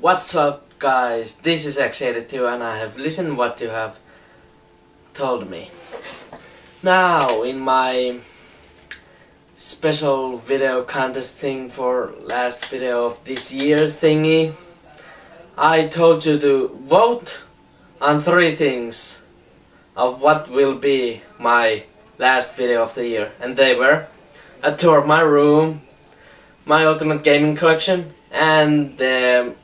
What's up, guys? This is X82 and I have listened what you have told me. Now, in my special video contest thing for last video of this year's thingy, I told you to vote on 3 things of what will be my last video of the year, and they were a tour of my room, my ultimate gaming collection, and the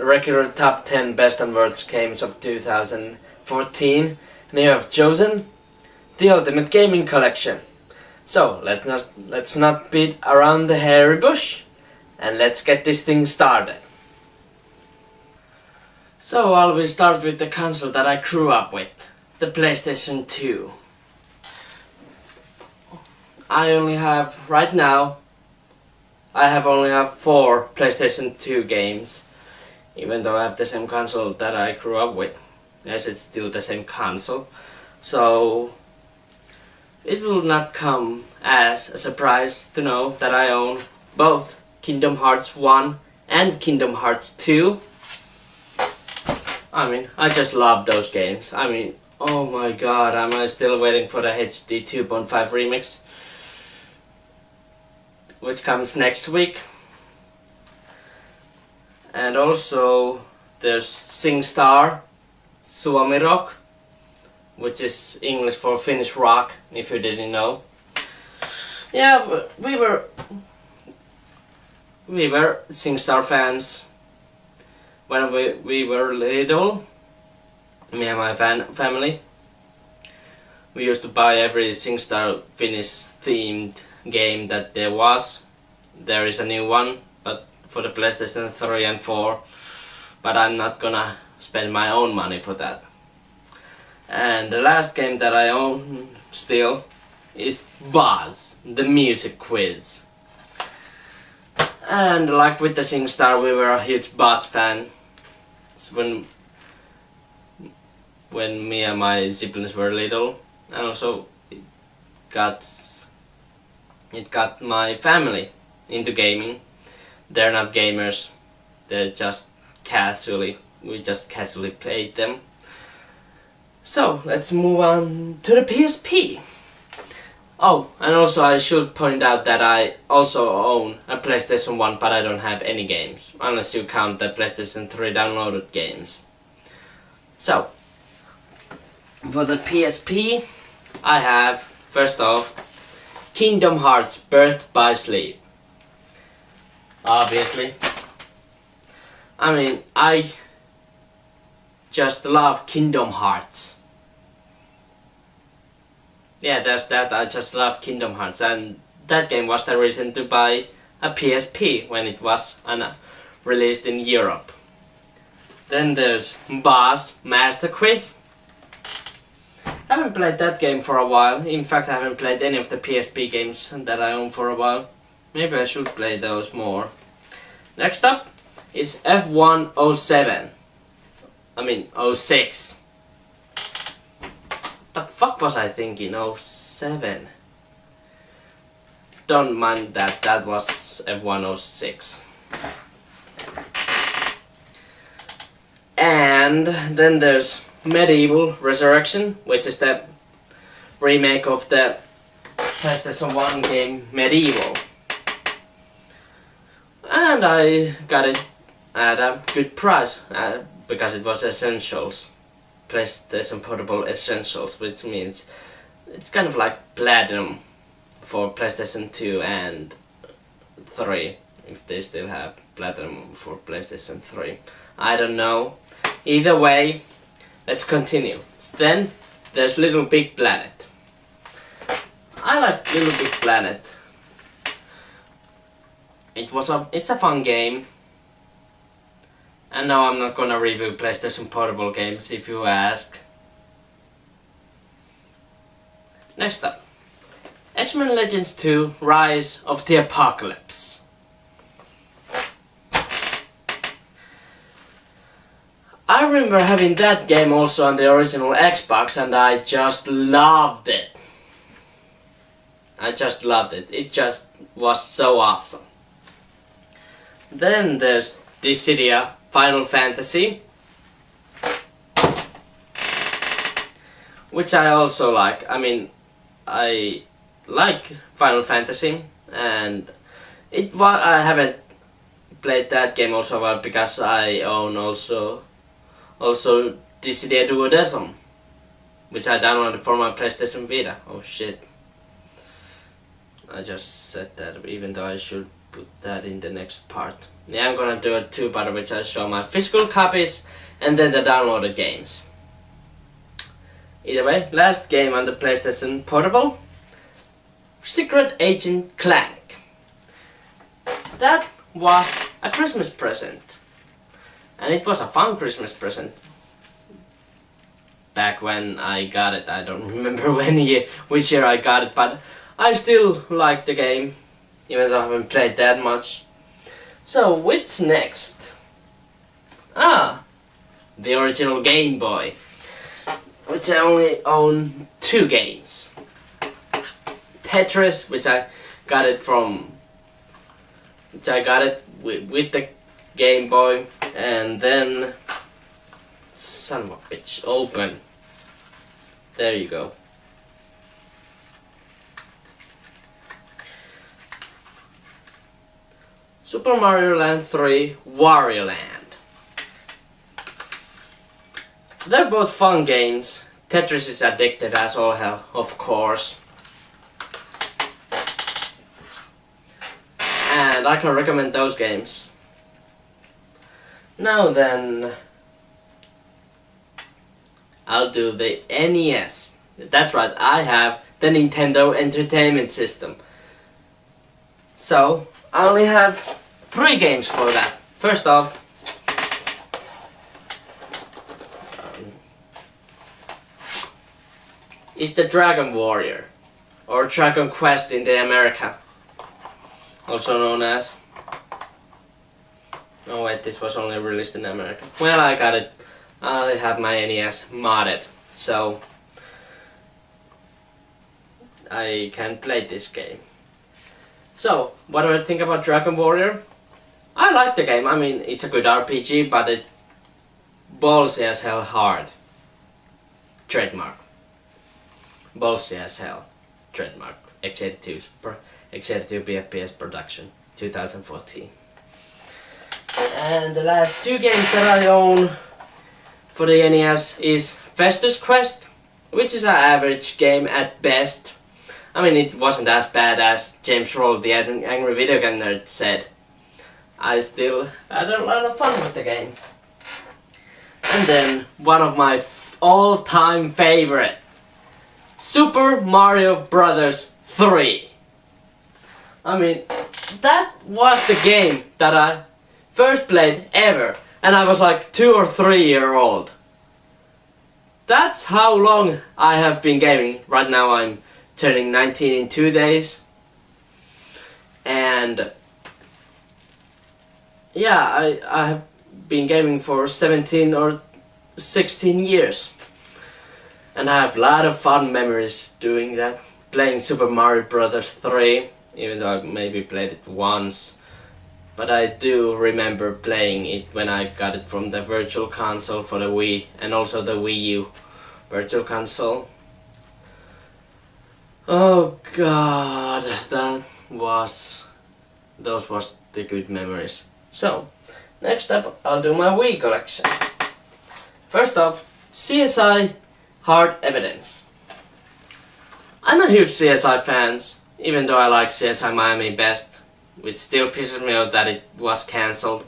regular top 10 best and worst games of 2014. And you have chosen the ultimate gaming collection. So let's not beat around the hairy bush and let's get this thing started. So I will start with the console that I grew up with, the PlayStation 2. Right now I only have 4 PlayStation 2 games, even though I have the same console that I grew up with. Yes, it's still the same console, so it will not come as a surprise to know that I own both Kingdom Hearts 1 and Kingdom Hearts 2. I just love those games. Oh my god, am I still waiting for the HD 2.5 remix, which comes next week. And also there's SingStar Suomi Rock, which is English for Finnish rock, if you didn't know. Yeah, we were SingStar fans when we were little, me and my family. We used to buy every SingStar Finnish themed game that there was. There is a new one, but for the PlayStation 3 and 4, but I'm not gonna spend my own money for that. And the last game that I own still is Buzz, the music quiz. And like with the SingStar, we were a huge Buzz fan. So when me and my siblings were little, and also it got my family into gaming. They're not gamers, we just casually played them. So let's move on to the PSP. Oh, and also I should point out that I also own a PlayStation 1, but I don't have any games, unless you count the PlayStation 3 downloaded games. So, for the PSP, I have, first off, Kingdom Hearts Birth by Sleep. Obviously. I just love Kingdom Hearts. Yeah, there's that. I just love Kingdom Hearts, and that game was the reason to buy a PSP when it was released in Europe. Then there's Boss Master Quiz. I haven't played that game for a while. In fact, I haven't played any of the PSP games that I own for a while. Maybe I should play those more. Next up is F107. 06. The fuck was I thinking? 07. Don't mind that, that was F106. And then there's Medieval Resurrection, which is the remake of the PlayStation 1 game Medieval. And I got it at a good price because it was Essentials, PlayStation Portable Essentials, which means it's kind of like Platinum for PlayStation 2 and 3, if they still have Platinum for PlayStation 3. I don't know. Either way, let's continue. Then there's Little Big Planet. I like Little Big Planet. It's a fun game. And now I'm not gonna review PlayStation Portable games if you ask. Next up, X-Men Legends 2 Rise of the Apocalypse. I remember having that game also on the original Xbox, and I just loved it. It just was so awesome. Then there's Dissidia Final Fantasy, which I also like. I mean, I like Final Fantasy, and I haven't played that game also well because I own also Dissidia Duodecim, which I downloaded for my PlayStation Vita. Oh shit. I just said that, even though I should put that in the next part. Yeah, I'm gonna do a two-part which I show my physical copies and then the downloaded games. Either way, last game on the PlayStation Portable, Secret Agent Clank. That was a Christmas present. And it was a fun Christmas present. Back when I got it, I don't remember which year I got it, but I still like the game, even though I haven't played that much. So, what's next? The original Game Boy, which I only own 2 games. Tetris, which I got it with the Game Boy, and then, son of a bitch, open. There you go. Super Mario Land 3 Wario Land. They're both fun games. Tetris is addictive as all hell, of course. And I can recommend those games. Now then, I'll do the NES. That's right, I have the Nintendo Entertainment System. So, I only have 3 games for that. First off, is the Dragon Warrior, or Dragon Quest in the America, also known as. Oh wait, this was only released in America. Well, I got it. I have my NES modded, so I can play this game. So, what do I think about Dragon Warrior? I like the game. I mean, it's a good RPG, but it ballsy as hell hard. Trademark. Ballsy as hell. Trademark. X82's X82 BFPS production, 2014. And the last 2 games that I own for the NES is Festus Quest, which is an average game at best. I mean, it wasn't as bad as James Roll, the angry video game nerd, said. I still had a lot of fun with the game. And then, one of my all-time favorite, Super Mario Brothers 3. I mean, that was the game that I first played ever, and I was like 2 or 3 years old. That's how long I have been gaming. Right now I'm turning 19 in 2 days. And yeah, I have been gaming for 17 or 16 years. And I have a lot of fun memories doing that. Playing Super Mario Brothers 3, even though I maybe played it once. But I do remember playing it when I got it from the Virtual Console for the Wii, and also the Wii U Virtual Console. Oh god, those was the good memories. So, next up I'll do my Wii collection. First off, CSI Hard Evidence. I'm a huge CSI fan, even though I like CSI Miami best, which still pisses me off that it was cancelled.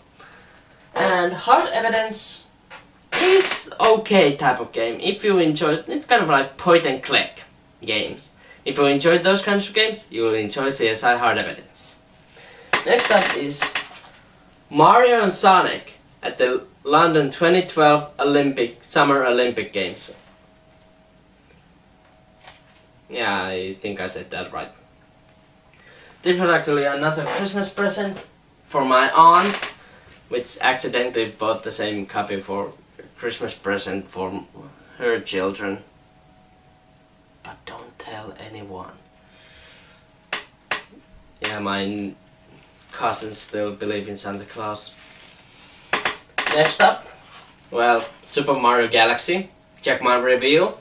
And Hard Evidence is okay type of game. If you enjoy it, it's kind of like point and click games. If you enjoy those kinds of games, you will enjoy CSI Hard Evidence. Next up is Mario and Sonic at the London 2012 Summer Olympic Games. Yeah, I think I said that right. This was actually another Christmas present for my aunt, which accidentally bought the same copy for Christmas present for her children. But don't tell anyone. Yeah, my cousins still believe in Santa Claus. Next up, well, Super Mario Galaxy. Check my review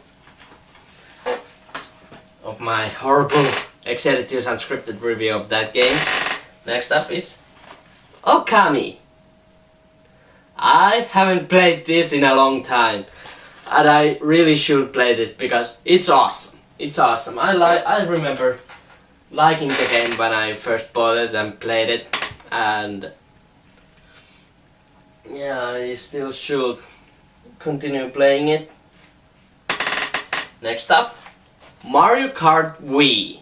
of my horrible X82's unscripted review of that game. Next up is Okami. I haven't played this in a long time, and I really should play this because it's awesome. It's awesome. I remember liking the game when I first bought it and played it, and yeah, I still should continue playing it. Next up, Mario Kart Wii.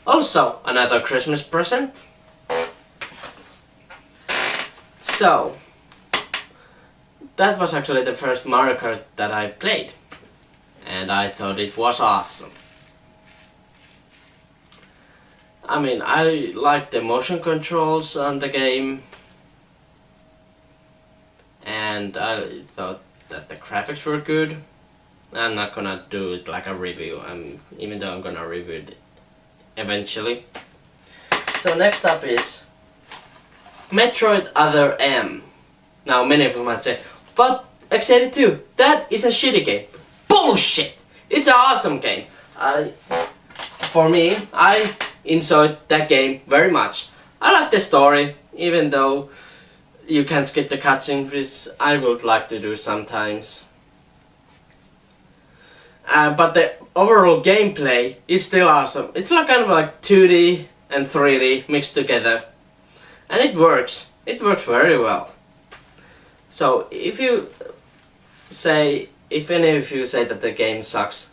Also another Christmas present. So, that was actually the first Mario Kart that I played, and I thought it was awesome. I mean, I liked the motion controls on the game, and I thought that the graphics were good. I'm not gonna do it like a review, even though I'm gonna review it eventually. So next up is Metroid Other M. Now many of you might say, but X82, that is a shitty game. Bullshit! It's an awesome game. For me, I enjoyed that game very much. I like the story, even though you can skip the cutscenes, which I would like to do sometimes. But the overall gameplay is still awesome. It's like kind of like 2D and 3D mixed together, and it works. It works very well. So if any of you say that the game sucks,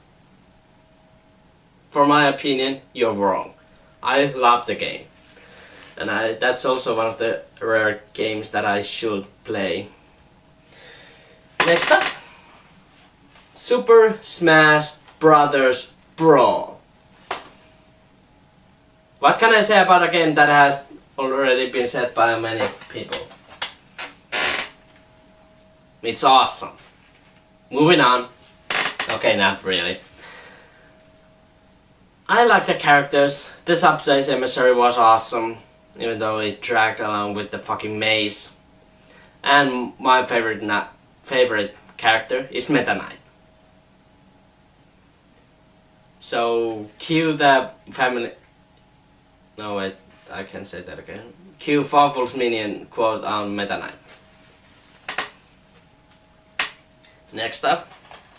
for my opinion, you're wrong. I love the game, and that's also one of the rare games that I should play. Next up, Super Smash Brothers Brawl. What can I say about a game that has already been said by many people? It's awesome. Moving on. Okay, not really. I like the characters. The Subspace Emissary was awesome, even though it dragged along with the fucking maze. And my favorite character is Meta Knight. So cue the family. No wait, I can't say that again. Cue Fawful's minion quote on Meta Knight. Next up,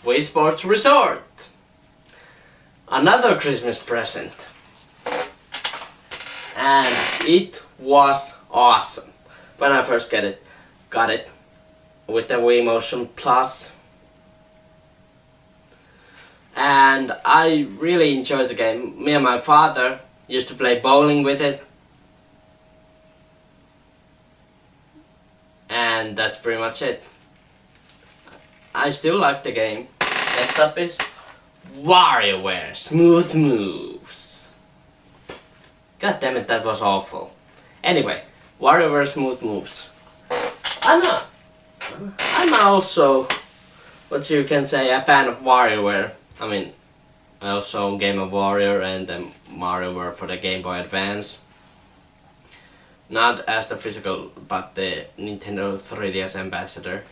Wii Sports Resort. Another Christmas present. And it was awesome when I first got it with the Wii Motion Plus. And I really enjoyed the game. Me and my father used to play bowling with it. And that's pretty much it. I still like the game. Next up is WarioWare Smooth Moves. God damn it, that was awful. Anyway, WarioWare Smooth Moves. I'm also, what you can say, a fan of WarioWare. I mean, I also own Game of Warrior and then WarioWare for the Game Boy Advance. Not as the physical, but the Nintendo 3DS ambassador.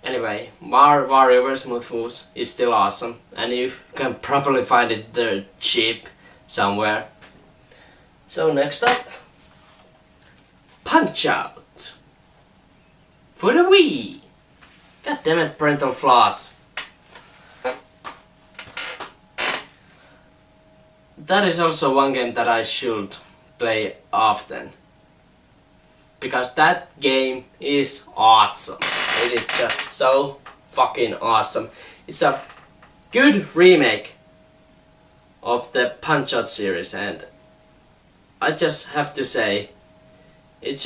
Anyway, WarioWare Smooth Moves is still awesome, and you can probably find it there cheap somewhere. So next up, Punch Out for the Wii. God damn it, parental flaws. That is also one game that I should play often, because that game is awesome. It is just so fucking awesome. It's a good remake of the Punch Out series, and I just have to say, it's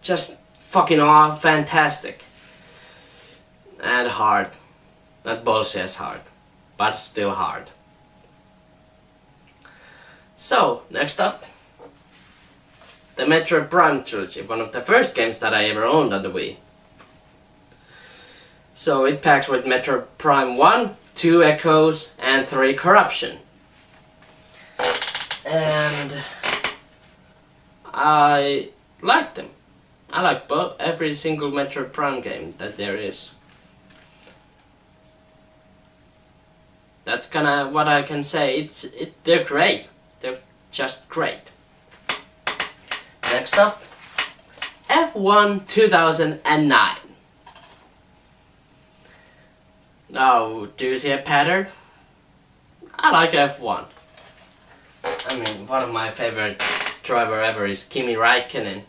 just fucking fantastic. And hard. Not bullshit as hard, but still hard. So, next up, the Metroid Prime trilogy, one of the first games that I ever owned on the Wii. So it packs with Metroid Prime 1, 2 Echoes, and 3 Corruption. And I liked them. I like every single Metroid Prime game that there is. That's kinda what I can say. They're great. They're just great. Next up, F1 2009. Now, do you see a pattern? I like F1. I mean, one of my favorite driver ever is Kimi Räikkönen.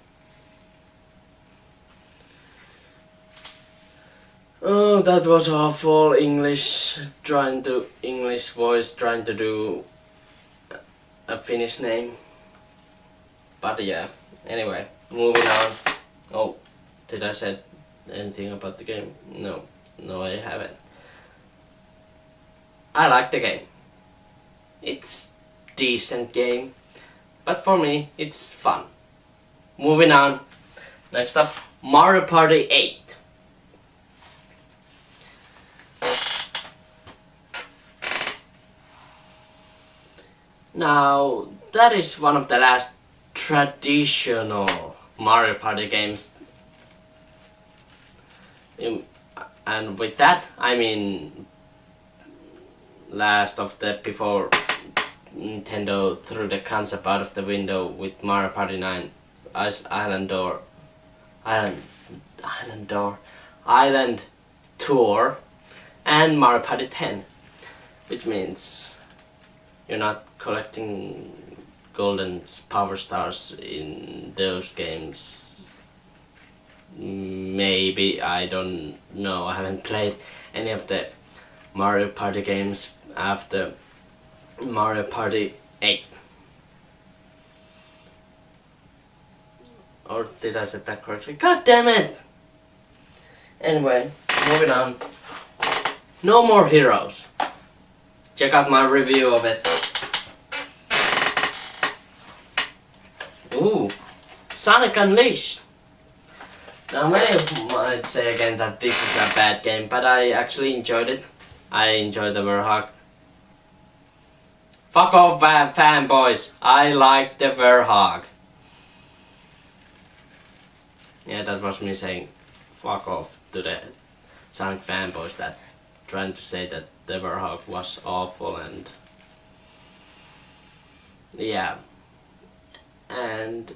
Oh, that was awful. English voice trying to do a Finnish name. But yeah, anyway, moving on. Oh, did I say anything about the game? No I haven't. I like the game. It's decent game, but for me it's fun. Moving on. Next up, Mario Party 8. Now, that is one of the last traditional Mario Party games. And with that, I mean last of the before Nintendo threw the concept out of the window with Mario Party 9, Island Tour, and Mario Party 10, which means you're not collecting golden power stars in those games. Maybe, I don't know. I haven't played any of the Mario Party games after Mario Party 8. Or did I say that correctly? God damn it! Anyway, moving on. No More Heroes. Check out my review of it. Ooh, Sonic Unleashed. Now many might say again that this is a bad game, but I actually enjoyed it. I enjoyed the Warhawk. Fuck off, fanboys. I like the Warhawk. Yeah, that was me saying fuck off to the Sonic fanboys that trying to say that the Warhawk was awful, and yeah. And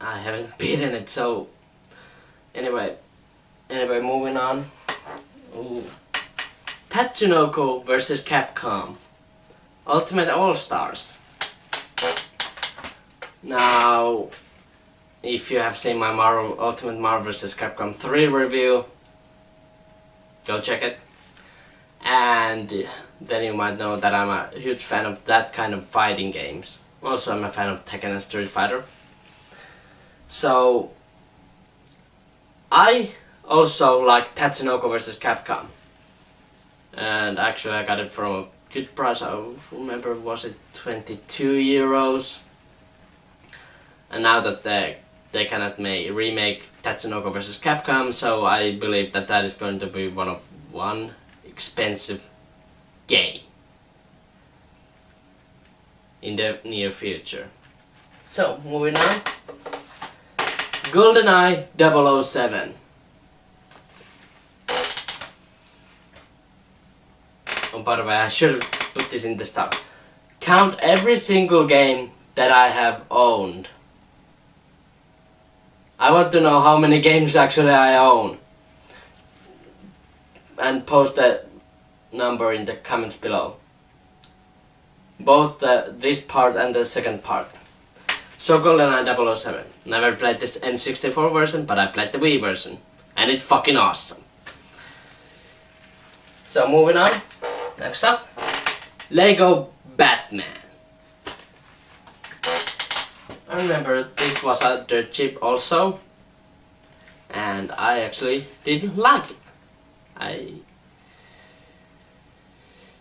I haven't beaten it, so anyway, moving on. Ooh. Tatsunoko vs Capcom Ultimate All-Stars. Now, if you have seen my Ultimate Marvel vs Capcom 3 review, go check it. And then you might know that I'm a huge fan of that kind of fighting games. Also, I'm a fan of Tekken and Street Fighter. So, I also like Tatsunoko vs Capcom. And actually I got it from a good price. I remember, was it 22 euros? And now that they cannot remake Tatsunoko vs Capcom, so I believe that is going to be one expensive game in the near future. So, moving on. GoldenEye 007. Oh, by the way, I should have put this in the start. Count every single game that I have owned. I want to know how many games actually I own. And post that number in the comments below. Both this part and the second part. So GoldenEye 007. Never played this N64 version, but I played the Wii version. And it's fucking awesome. So moving on. Next up. Lego Batman. I remember this was a dirt cheap also. And I actually didn't like it. I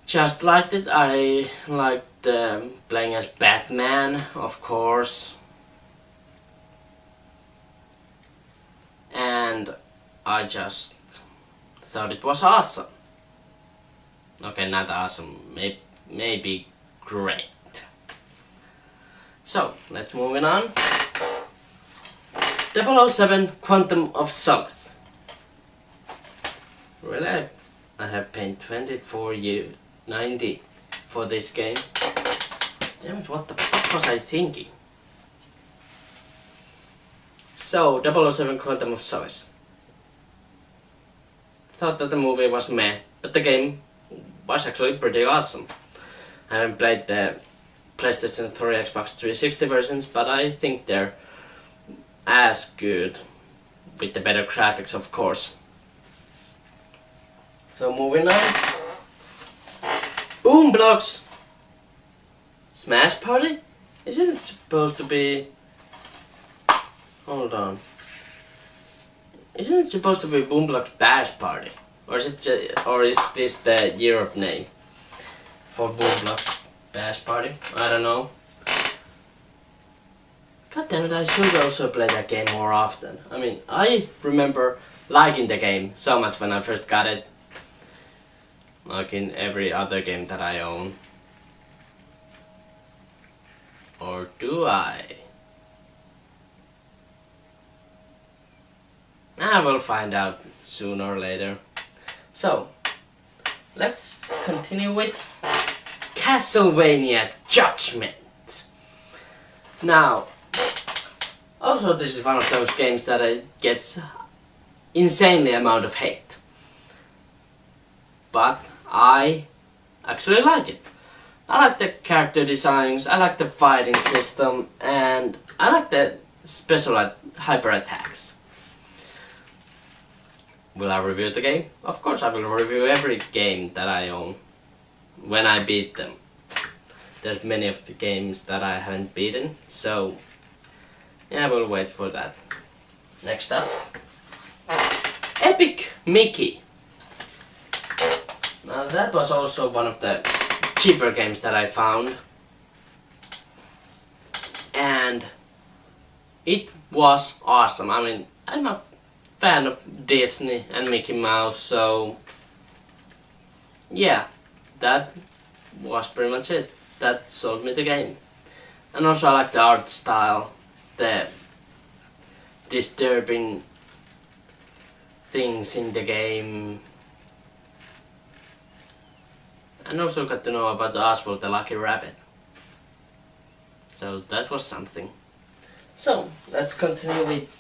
just liked it. I liked playing as Batman, of course. And I just thought it was awesome. Okay, not awesome, maybe great. So, let's move on. 007 Quantum of Solace. Really? I have paid $24.90 for this game. Damn it, what the fuck was I thinking? So, 007 Quantum of Solace. Thought that the movie was meh, but the game was actually pretty awesome. I haven't played the PlayStation 3, Xbox 360 versions, but I think they're as good, with the better graphics, of course. So moving on. Boom Blocks Smash Party? Isn't it supposed to be... Hold on. Isn't it supposed to be Boom Blocks Bash Party? Or is this the Europe name for Boom Blocks Bash Party? I don't know. God damn it, I should also play that game more often. I mean, I remember liking the game so much when I first got it. Like in every other game that I own. Or do I? I will find out sooner or later. So, let's continue with Castlevania Judgment. Now, also this is one of those games that gets insanely amount of hate. But I actually like it. I like the character designs, I like the fighting system, and I like the special hyper attacks. Will I review the game? Of course I will review every game that I own when I beat them. There's many of the games that I haven't beaten, so yeah, I will wait for that. Next up, Epic Mickey. Now that was also one of the cheaper games that I found, and it was awesome. I mean, I'm a fan of Disney and Mickey Mouse, so yeah, that was pretty much it. That sold me the game. And also I like the art style, the disturbing things in the game. And also got to know about Oswald the Lucky Rabbit. So that was something. So let's continue with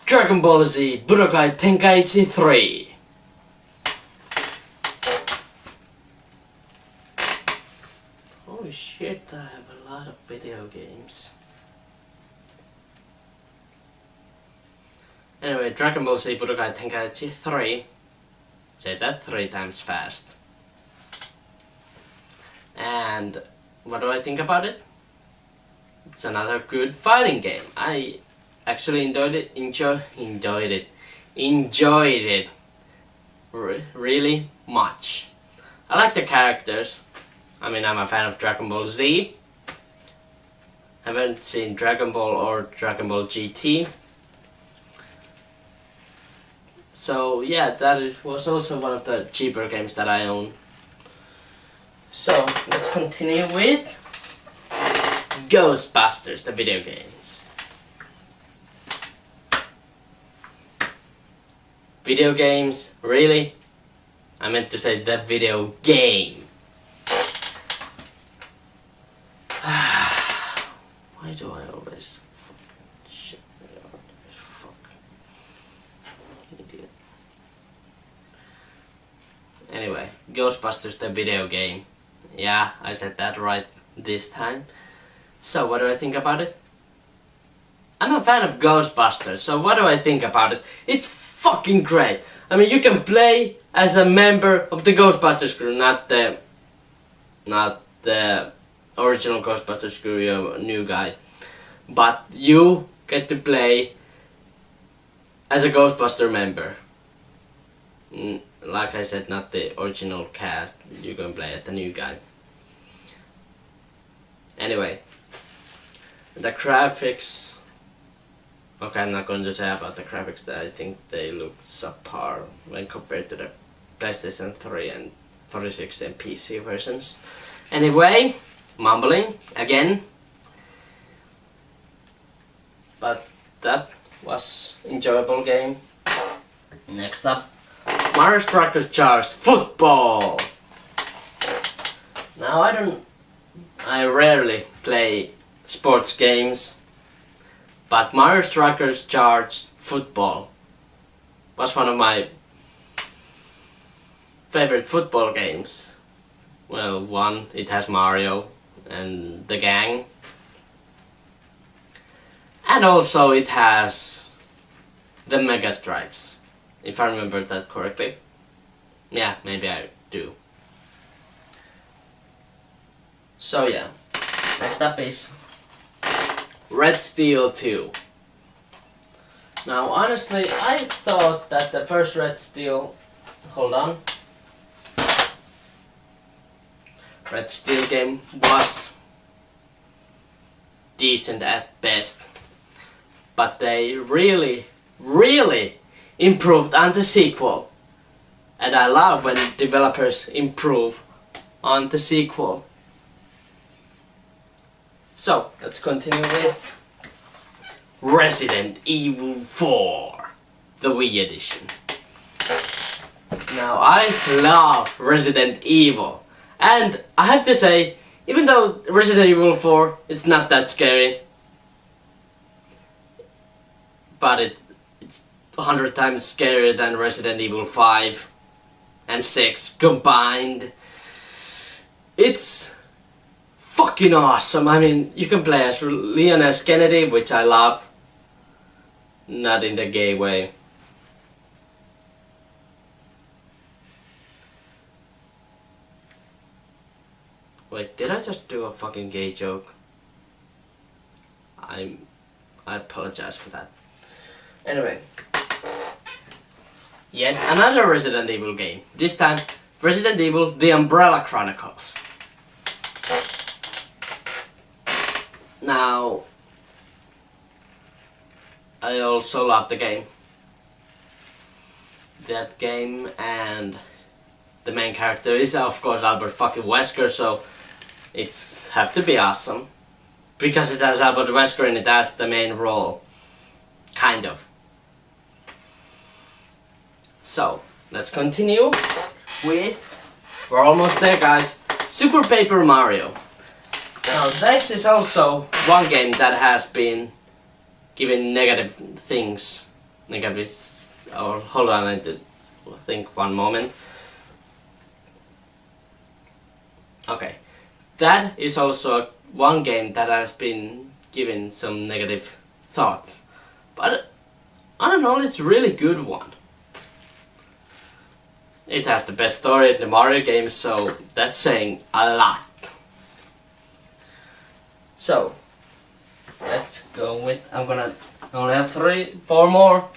Dragon Ball Z Budokai Tenkaichi 3. Holy shit, I have a lot of video games. Anyway, Dragon Ball Z Budokai Tenkaichi 3. Say that 3 times fast. And what do I think about it? It's another good fighting game. I actually enjoyed it really much. I like the characters. I mean, I'm a fan of Dragon Ball Z. Haven't seen Dragon Ball or Dragon Ball GT. So yeah, that was also one of the cheaper games that I own. So let's continue with Ghostbusters, the video games. Video games? Really? I meant to say the video game. Why do I always fucking shit? Fuck. Idiot. Anyway, Ghostbusters, the video game. Yeah, I said that right this time. So, what do I think about it? I'm a fan of Ghostbusters, so what do I think about it? It's fucking great! I mean, you can play as a member of the Ghostbusters crew, not the original Ghostbusters crew, you're a new guy. But you get to play as a Ghostbuster member. Like I said, not the original cast, you can play as the new guy. Anyway, the graphics, okay, I'm not going to say about the graphics, that I think they look subpar when compared to the PlayStation 3 and 360 and PC versions. Anyway, mumbling again, but that was enjoyable game. Next up, Mario Strikers Charged Football. Now I rarely play sports games, but Mario Strikers Charged Football was one of my favorite football games. Well, one, it has Mario and the gang. And also it has the Mega Strikes, if I remember that correctly. Yeah, maybe I do. So yeah, next up is Red Steel 2. Now honestly, I thought that the first Red Steel... Hold on. Red Steel game was decent at best, but they really improved on the sequel, and I love when developers improve on the sequel. So let's continue with Resident Evil 4, the Wii edition. Now I love Resident Evil. And I have to say, even though Resident Evil 4 it's not that scary, but it's 100 times scarier than Resident Evil 5 and 6 combined. It's fucking awesome. I mean, you can play as Leon S. Kennedy, which I love. Not in the gay way. Wait, did I just do a fucking gay joke? I apologize for that. Anyway. Yet another Resident Evil game. This time, Resident Evil The Umbrella Chronicles. Now, I also love the game. That game, and the main character is of course Albert fucking Wesker, so it's have to be awesome. Because it has Albert Wesker in it as the main role. Kind of. So, let's continue with, we're almost there guys, Super Paper Mario. Now this is also one game that has been given negative things. Hold on, I need to think one moment. Okay. That is also one game that has been given some negative thoughts. But I don't know, it's a really good one. It has the best story in the Mario games, so that's saying a lot. So, let's go with, I only have 4 more.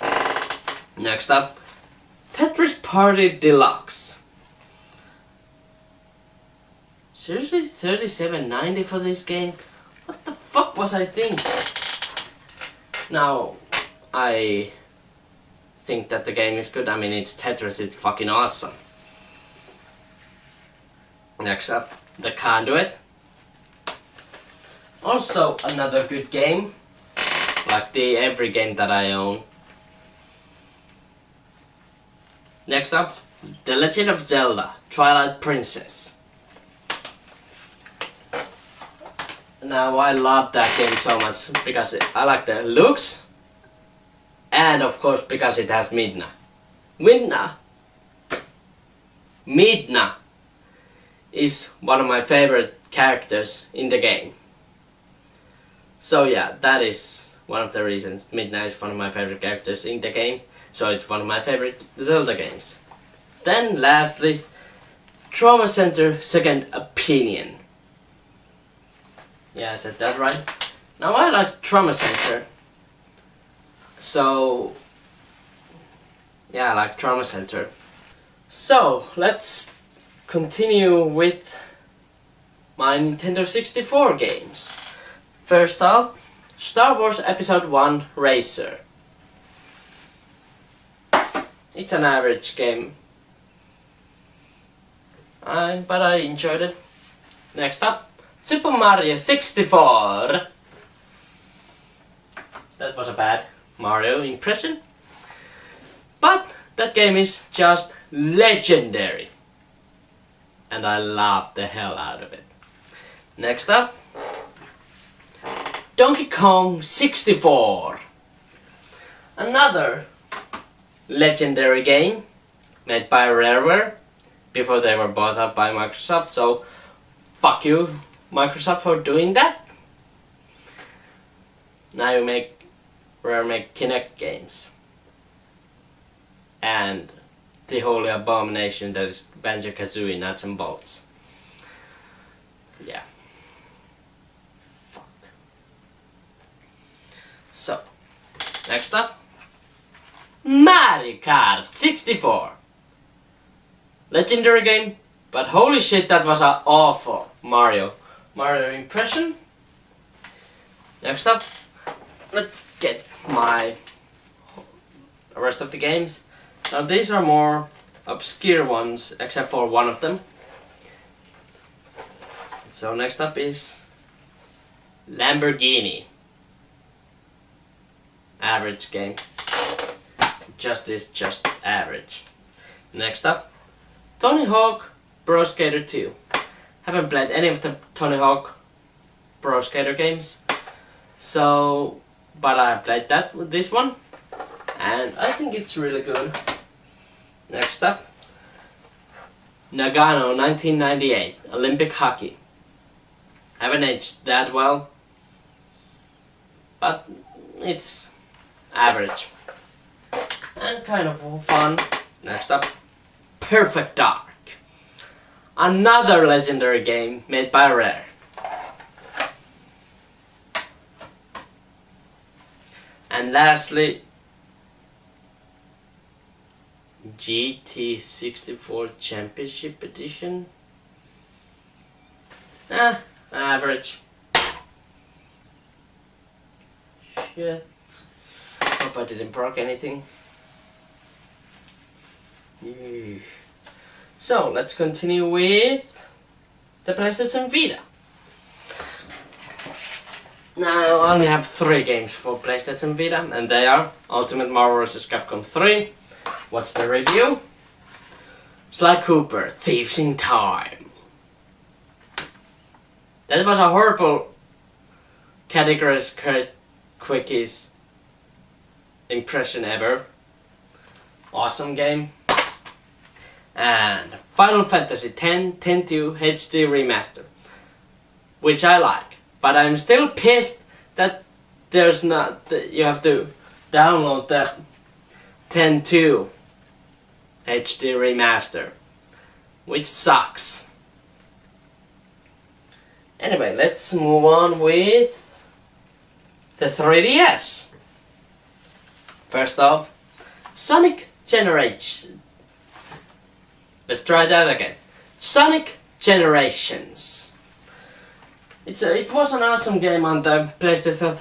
Next up, Tetris Party Deluxe. Seriously, $37.90 for this game? What the fuck was I thinking? Now, I think that the game is good. I mean, it's Tetris, it's fucking awesome. Next up, The Conduit. Also another good game, like every game that I own. Next up, The Legend of Zelda, Twilight Princess. Now I love that game so much because I like the looks, and of course because it has Midna. Midna is one of my favorite characters in the game. So yeah, that is one of the reasons. Midna is one of my favorite characters in the game, so it's one of my favorite Zelda games. Then lastly, Trauma Center Second Opinion. Yeah, I said that right. Now I like Trauma Center. So yeah, I like Trauma Center. So let's continue with my Nintendo 64 games. First off, Star Wars Episode 1 Racer. It's an average game, but I enjoyed it. Next up, Super Mario 64. That was a bad Mario impression. But that game is just legendary. And I love the hell out of it. Next up, Donkey Kong 64. Another legendary game made by Rareware before they were bought up by Microsoft. So fuck you, Microsoft, for doing that. Now Rare make Kinect games. And the holy abomination that is Banjo-Kazooie nuts and bolts. Yeah. Fuck. So, next up, Mario Kart 64. Legendary game, but holy shit, that was an awful Mario impression. Next up, let's get the rest of the games. Now these are more obscure ones, except for one of them. So next up is Lamborghini. Average game. Just average. Next up, Tony Hawk Pro Skater 2. Haven't played any of the Tony Hawk Pro Skater games. So, but I played this one. And I think it's really good. Next up, Nagano 1998 Olympic hockey. Haven't aged that well, but it's average and kind of fun. Next up, Perfect Dark. Another legendary game made by Rare. And lastly, GT64 Championship Edition. Average. Shit. Hope I didn't broke anything. So let's continue with the PlayStation Vita. Now I only have 3 games for PlayStation Vita, and they are Ultimate Marvel vs. Capcom 3. What's the review? Sly Cooper, Thieves in Time. That was a horrible categories quickies impression ever. Awesome game. And Final Fantasy X 10-2 HD Remaster, which I like, but I'm still pissed that there's not. You have to download that 10-2 HD Remaster, which sucks. Anyway, let's move on with the 3DS. First off, Sonic Generation. Let's try that again. Sonic Generations. It was an awesome game on the PlayStation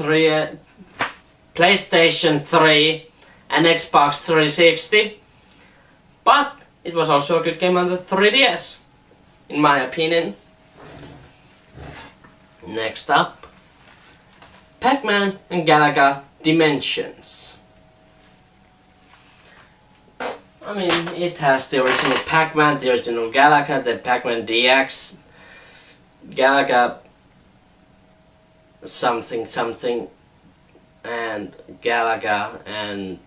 3 and Xbox 360, but it was also a good game on the 3DS, in my opinion. Next up, Pac-Man and Galaga Dimensions. I mean, it has the original Pac-Man, the original Galaga, the Pac-Man DX, Galaga something, and Galaga and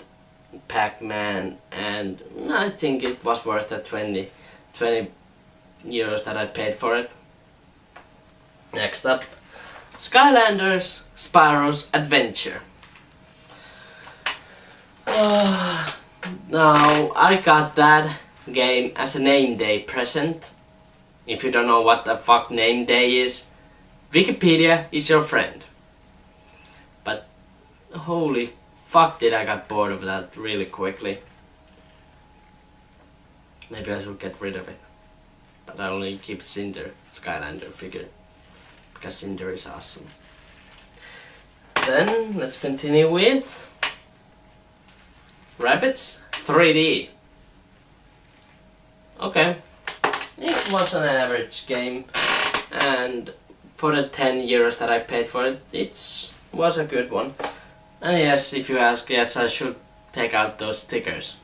Pac-Man, and I think it was worth the 20 euros that I paid for it. Next up, Skylanders Spyro's Adventure. Now, I got that game as a name day present. If you don't know what the fuck name day is, Wikipedia is your friend. But holy fuck, did I got bored of that really quickly. Maybe I should get rid of it. But I only keep Cinder Skylander figure, because Cinder is awesome. Then let's continue with Rabbids 3D. Okay, it was an average game, and for the 10 euros that I paid for it, it was a good one. And yes, if you ask, yes, I should take out those stickers.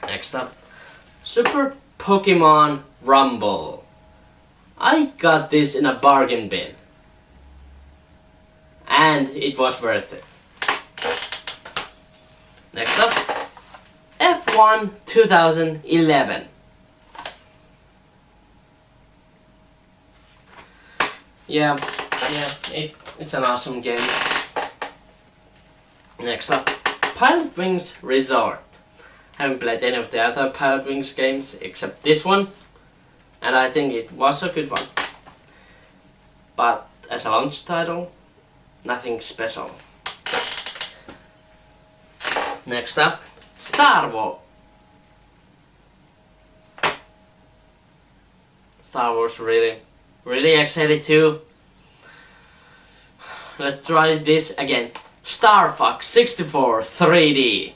Next up, Super Pokemon Rumble. I got this in a bargain bin. And it was worth it. Next up, F1 2011. Yeah, it's an awesome game. Next up, Pilot Wings Resort. Haven't played any of the other Pilot Wings games except this one, and I think it was a good one. But as a launch title, nothing special. Next up, Star Wars really excited too. Let's try this again. Star Fox 64 3D.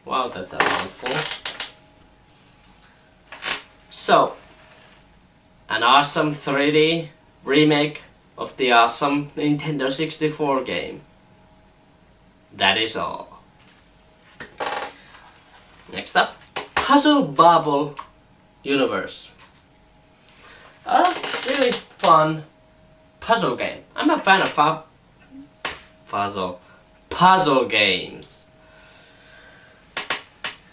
Wow, that's a mouthful. So, an awesome 3D remake of the awesome Nintendo 64 game. That is all. Next up, Puzzle Bobble Universe. A really fun puzzle game. I'm a fan of puzzle games.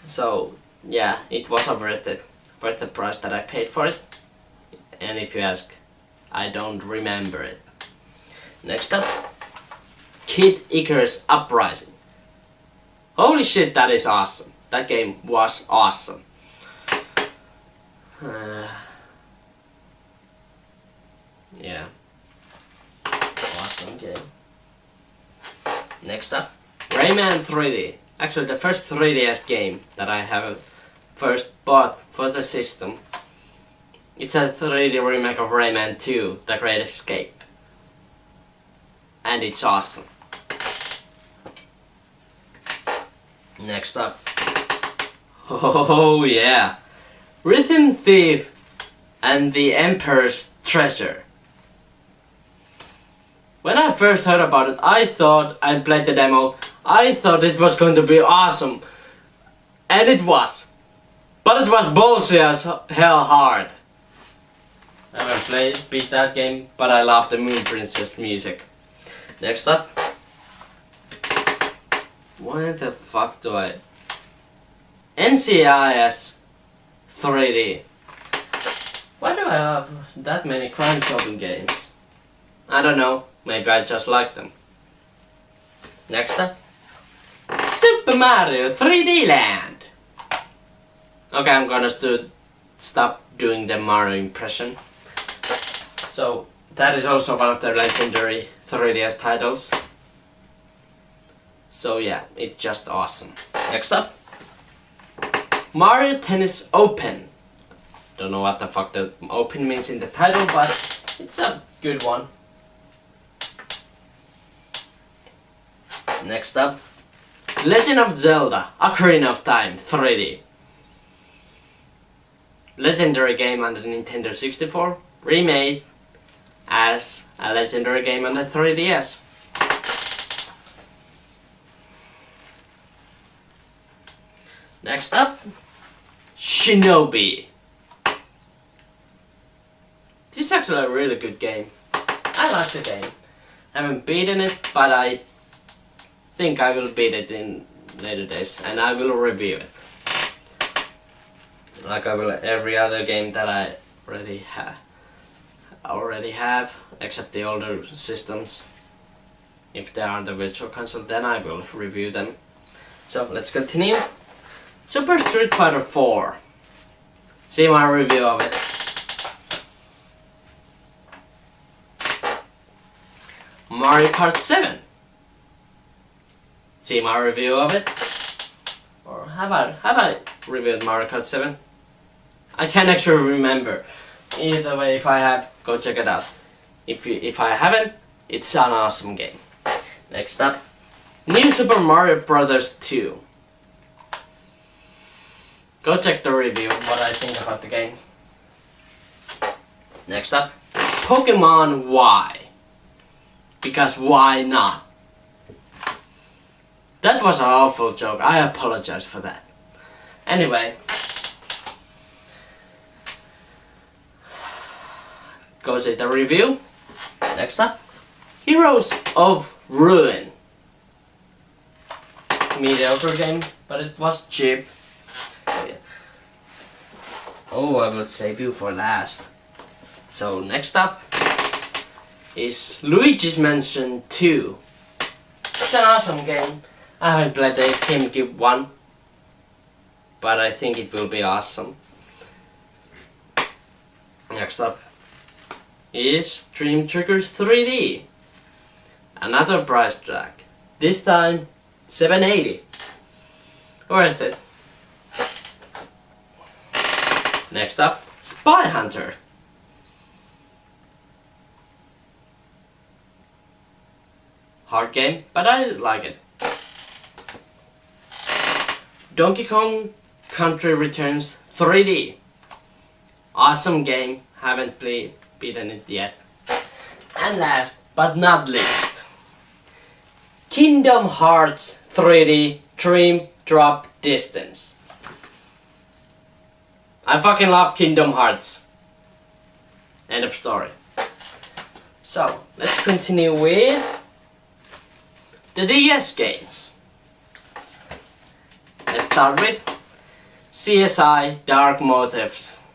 So yeah, it was worth the price that I paid for it. And if you ask, I don't remember it. Next up, Kid Icarus Uprising. Holy shit, that is awesome. That game was awesome. Yeah. Awesome game. Next up, Rayman 3D. Actually, the first 3DS game that I have first bought for the system. It's a 3D remake of Rayman 2, The Great Escape. And it's awesome. Next up. Oh yeah. Rhythm Thief and the Emperor's Treasure. When I first heard about it, I thought I played the demo. I thought it was going to be awesome. And it was. But it was bullshit as hell hard. I haven't beat that game, but I love the Moon Princess music. Next up. Why the fuck do I... NCIS 3D. Why do I have that many crime solving games? I don't know, maybe I just like them. Next up, Super Mario 3D Land. Okay, I'm gonna stop doing the Mario impression. So, that is also one of the legendary 3DS titles. So yeah, it's just awesome. Next up, Mario Tennis Open. Don't know what the fuck the open means in the title, but it's a good one. Next up, Legend of Zelda Ocarina of Time 3D. Legendary game on the Nintendo 64, remade as a legendary game on the 3DS. Next up, Shinobi. This is actually a really good game. I like the game. I haven't beaten it, but I think I will beat it in later days, and I will review it. Like I will every other game that I already have, except the older systems. If they are on the Virtual Console, then I will review them. So let's continue. Super Street Fighter 4. See my review of it. Mario Kart 7. See my review of it. Or have I reviewed Mario Kart 7? I can't actually remember. Either way, if I have, go check it out. If I haven't, it's an awesome game. Next up, New Super Mario Bros. 2. Go check the review, what I think about the game. Next up, Pokemon Y. Because why not? That was an awful joke. I apologize for that. Anyway. Go see the review. Next up. Heroes of Ruin. Mediocre game, but it was cheap. Oh, yeah. Oh, I will save you for last. So next up is Luigi's Mansion 2. It's an awesome game. I haven't played the GameCube one, but I think it will be awesome. Next up is Dream Triggers 3D. Another price tag. This time $7.80. Worth it. Next up, Spy Hunter. Hard game, but I like it. Donkey Kong Country Returns 3D. Awesome game, haven't beaten it yet. And last but not least, Kingdom Hearts 3D Dream Drop Distance. I fucking love Kingdom Hearts. End of story. So, let's continue with the DS games. Let's start with CSI Dark Motives.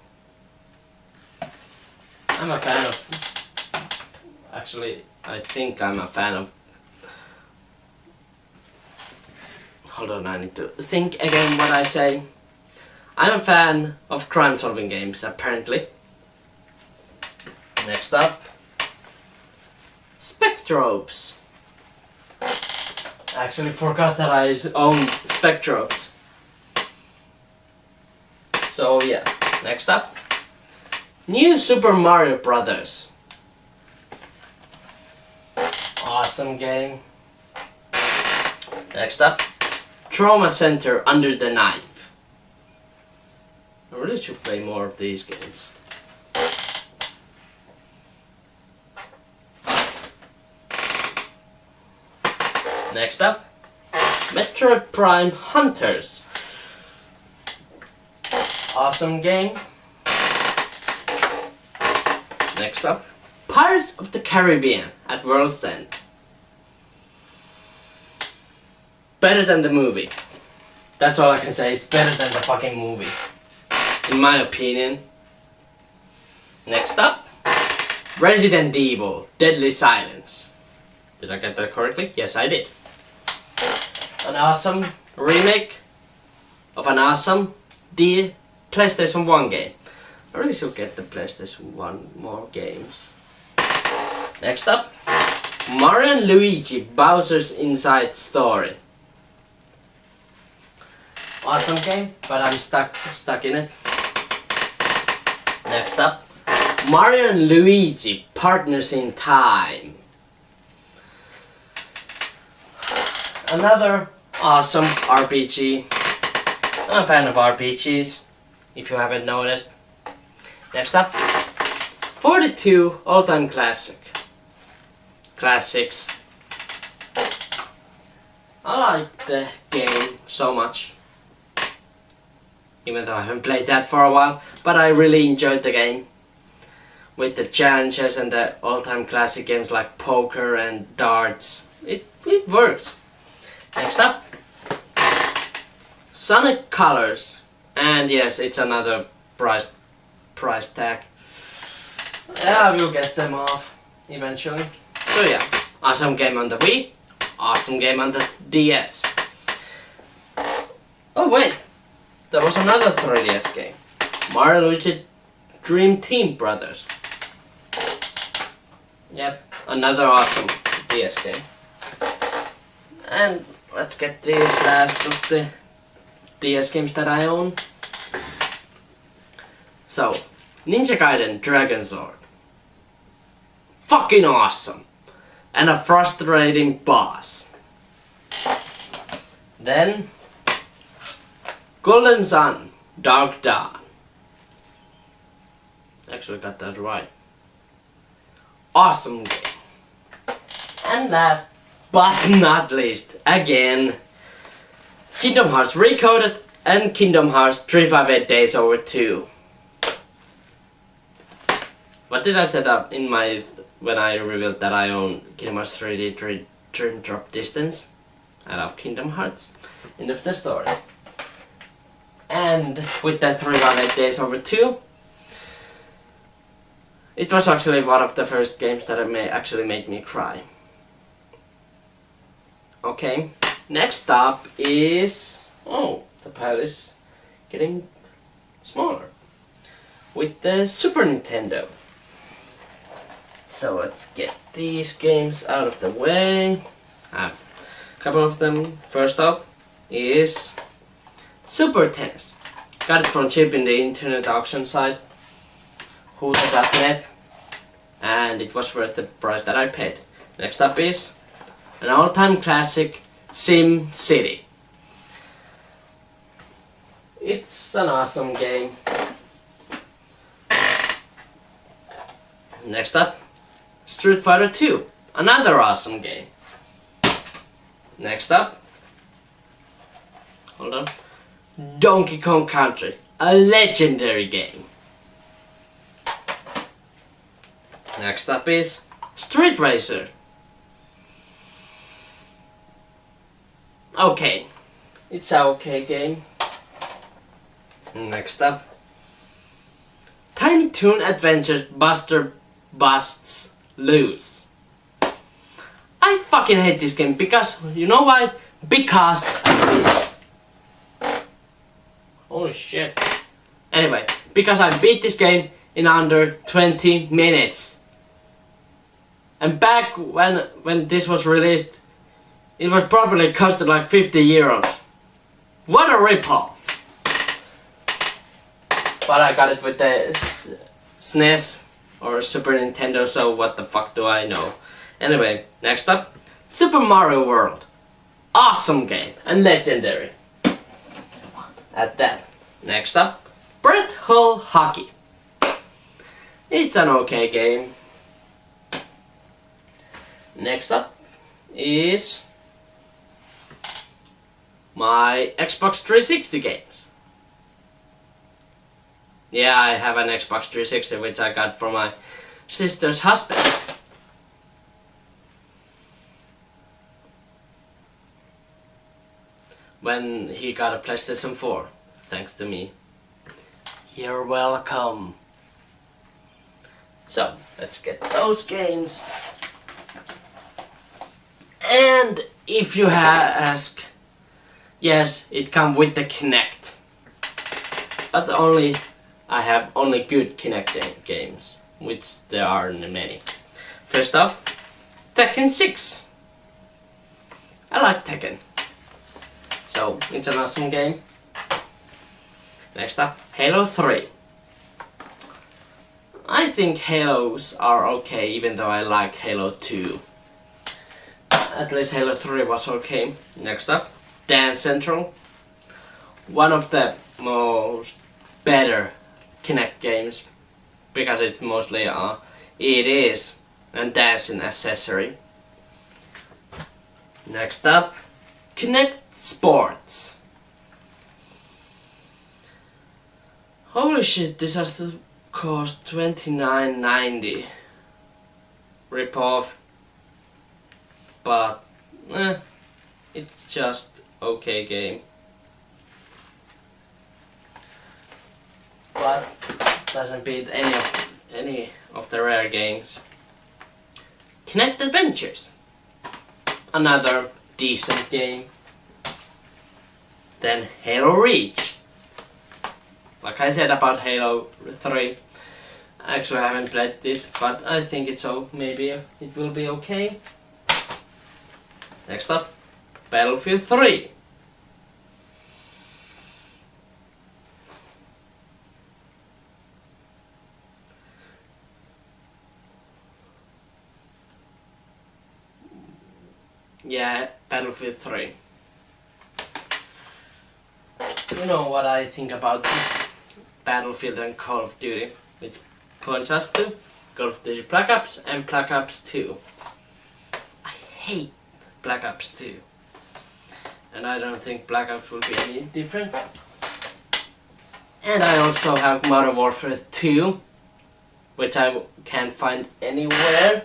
I'm a fan of... Actually, I think I'm a fan of... Hold on, I need to think again what I say. I'm a fan of crime-solving games, apparently. Next up, Spectrobes. I actually forgot that I own Spectrobes. So yeah, next up, New Super Mario Brothers. Awesome game. Next up, Trauma Center Under the Knife. I really should play more of these games. Next up, Metroid Prime Hunters. Awesome game. Next up, Pirates of the Caribbean at World's End. Better than the movie. That's all I can say, it's better than the fucking movie. In my opinion. Next up, Resident Evil Deadly Silence. Did I get that correctly? Yes, I did. An awesome remake of an awesome PlayStation 1 game. I really should get the PlayStation 1 more games. Next up, Mario and Luigi Bowser's Inside Story. Awesome game, but I'm stuck in it. Next up, Mario and Luigi Partners in Time. Another awesome RPG. I'm a fan of RPGs, if you haven't noticed. Next up, 42 all-time classics. I like the game so much. Even though I haven't played that for a while, but I really enjoyed the game. With the challenges and the all-time classic games like poker and darts. It works. Next up, Sonic Colors. And yes, it's another price tag. Yeah, I will get them off eventually. So yeah, awesome game on the Wii, awesome game on the DS. Oh wait, there was another 3DS game, Mario and Luigi Dream Team Brothers. Yep, another awesome DS game. And let's get this last of the DS games that I own. So, Ninja Gaiden Dragon Sword. Fucking awesome! And a frustrating boss. Then, Golden Sun Dark Dawn. Actually got that right. Awesome game. And last but not least, again, Kingdom Hearts Recoded and Kingdom Hearts 358 Days Over 2. What did I set up in my when I revealed that I own Kingdom Hearts 3D Dream Drop Distance? I love Kingdom Hearts. End of the story. And with that 358 Days Over 2, it was actually one of the first games that actually made me cry. Okay, next up is... oh, the pile is getting smaller. With the Super Nintendo. So let's get these games out of the way. I have a couple of them. First up is Super Tennis. Got it from cheap in the internet auction site Huuta.net, and it was worth the price that I paid. Next up is an all-time classic, Sim City. It's an awesome game. Next up, Street Fighter 2, another awesome game. Next up, hold on, Donkey Kong Country, a legendary game. Next up is Street Racer. Okay, it's an okay game. Next up, Tiny Toon Adventures Buster Busts Loose. I fucking hate this game because, you know why? Because holy shit. Anyway, because I beat this game in under 20 minutes. And back when this was released, it was probably costed like 50 euros. What a ripoff! But I got it with the SNES or Super Nintendo, so what the fuck do I know? Anyway, next up, Super Mario World. Awesome game and legendary. At that. Next up, Brett Hull Hockey. It's an okay game. Next up is my Xbox 360 games. Yeah, I have an Xbox 360 which I got from my sister's husband. When he got a PlayStation 4, thanks to me. You're welcome. So, let's get those games. And if you ask, yes, it comes with the Kinect. But I have only good Kinect games, which there are many. First up, Tekken 6. I like Tekken, so it's an awesome game. Next up, Halo 3. I think Halos are okay, even though I like Halo 2. At least Halo 3 was okay. Next up, Dance Central. One of the most better Kinect games, because it mostly it is a dancing accessory. Next up, Kinect Sports. Holy shit, this has to cost $29.90. Rip off. But it's just okay game. But doesn't beat any of the rare games. Kinect Adventures. Another decent game. Then Halo Reach. Like I said about Halo 3, actually I haven't played this, but I think it's maybe it will be okay. Next up, Battlefield 3. Yeah, Battlefield 3. You know what I think about Battlefield and Call of Duty, which points us to Call of Duty Black Ops and Black Ops 2. I hate Black Ops 2. and I don't think Black Ops will be any different. And I also have Modern Warfare 2, which I can't find anywhere.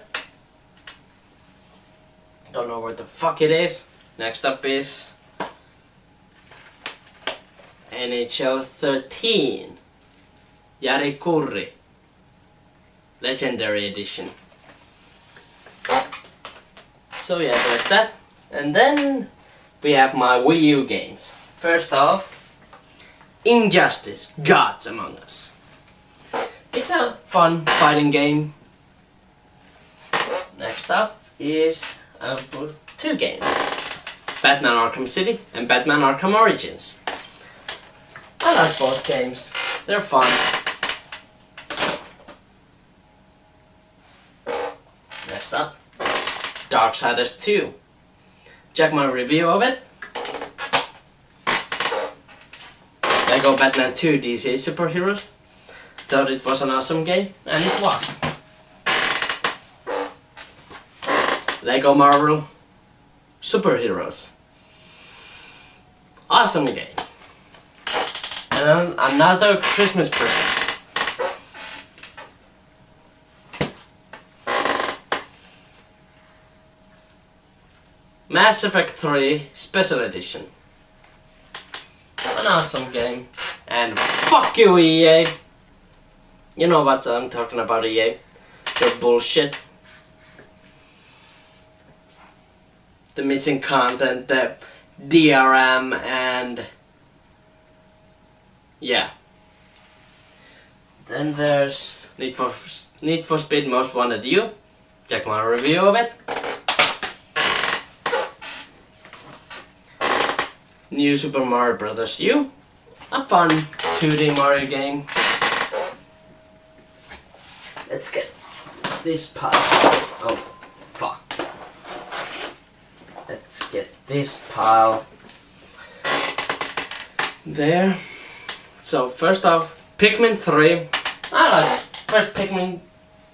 Don't know where the fuck it is. Next up is NHL 13, Jari Kurri, Legendary Edition. So yeah, there's that. And then we have my Wii U games. First off, Injustice, Gods Among Us. It's a fun fighting game. Next up is two games. Batman Arkham City and Batman Arkham Origins. I like both games. They're fun. Next up, Darksiders 2. Check my review of it. Lego Batman 2 DC Superheroes. Thought it was an awesome game, and it was. Lego Marvel Superheroes. Awesome game. And another Christmas present. Mass Effect 3 Special Edition. An awesome game. And fuck you, EA! You know what I'm talking about, EA. Your bullshit. The missing content, the DRM, and yeah. Then there's Need for Speed Most Wanted U. Check my review of it. New Super Mario Bros. U. A fun 2D Mario game. Let's get this pile. Oh, fuck. Let's get this pile there. So first off, Pikmin 3. I like first Pikmin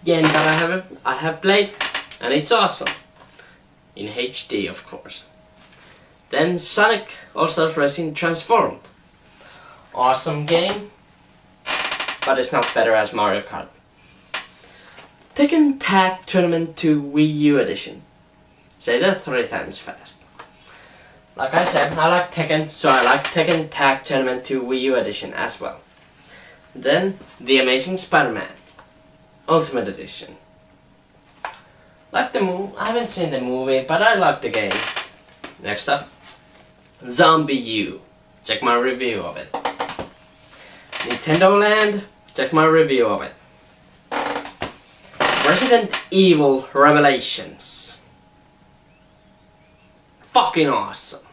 game that I have played, and it's awesome. In HD, of course. Then Sonic All-Stars Racing Transformed. Awesome game, but it's not better as Mario Kart. Tekken Tag Tournament 2 Wii U Edition. Say that 3 times fast. Like I said, I like Tekken, so I like Tekken Tag Tournament 2 Wii U Edition as well. Then The Amazing Spider-Man Ultimate Edition. Like the movie, I haven't seen the movie, but I like the game. Next up, Zombie U. Check my review of it. Nintendo Land. Check my review of it. Resident Evil Revelations. Fucking awesome.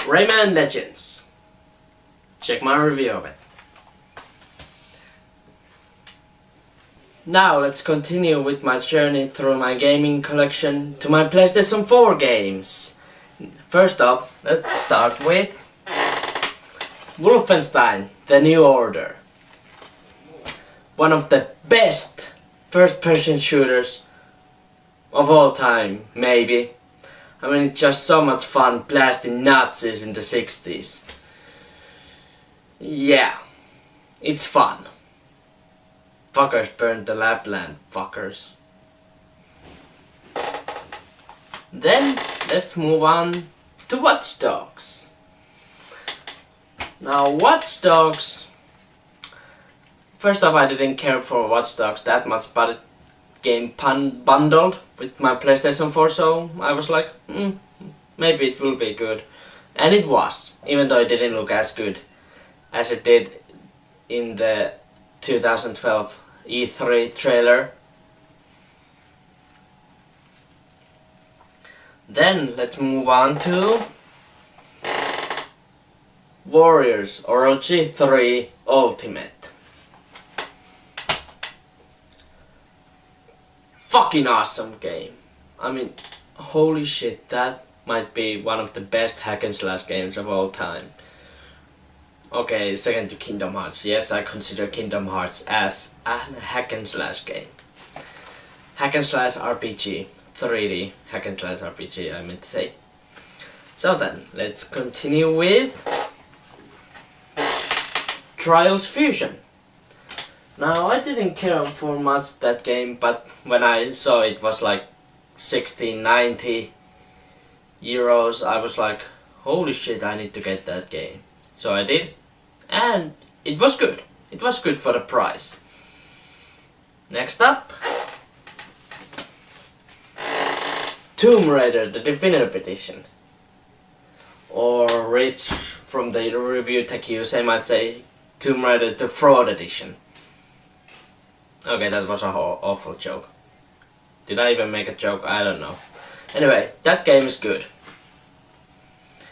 Rayman Legends. Check my review of it. Now let's continue with my journey through my gaming collection to my PlayStation 4 games. First up, let's start with Wolfenstein: The New Order. One of the best first-person shooters of all time, maybe. I mean, it's just so much fun blasting Nazis in the 60s. Yeah, it's fun. Fuckers burned the Lapland, fuckers. Then, let's move on to Watch Dogs. Now, Watch Dogs... First off, I didn't care for Watch Dogs that much, but it came bundled with my PlayStation 4, so I was like, maybe it will be good. And it was, even though it didn't look as good as it did in the 2012 E3 trailer. Then let's move on to Warriors Orochi 3 Ultimate. Fucking awesome game. I mean, holy shit, that might be one of the best hack and slash games of all time. Okay, second to Kingdom Hearts. Yes, I consider Kingdom Hearts as a hack and slash game. Hack and slash RPG. 3D hack and slash RPG, I meant to say. So then, let's continue with Trials Fusion. Now, I didn't care for much that game, but when I saw it was like 1690 euros, I was like, holy shit, I need to get that game. So I did, and it was good. It was good for the price. Next up, Tomb Raider, the Definitive Edition. Or Rich from the review tech user might say Tomb Raider, the Fraud Edition. Okay, that was an awful joke. Did I even make a joke? I don't know. Anyway, that game is good.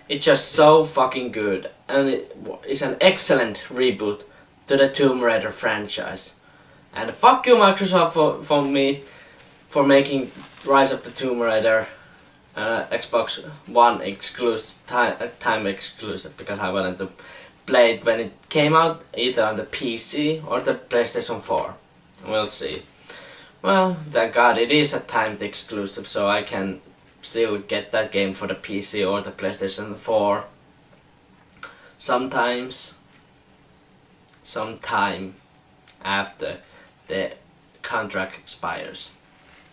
It's just so fucking good, and it is an excellent reboot to the Tomb Raider franchise. And fuck you Microsoft for making Rise of the Tomb Raider Xbox One exclusive, time exclusive, because I wanted to play it when it came out, either on the PC or the PlayStation 4. We'll see. Well, thank God it is a timed exclusive, so I can still get that game for the PC or the PlayStation 4 sometime after the contract expires.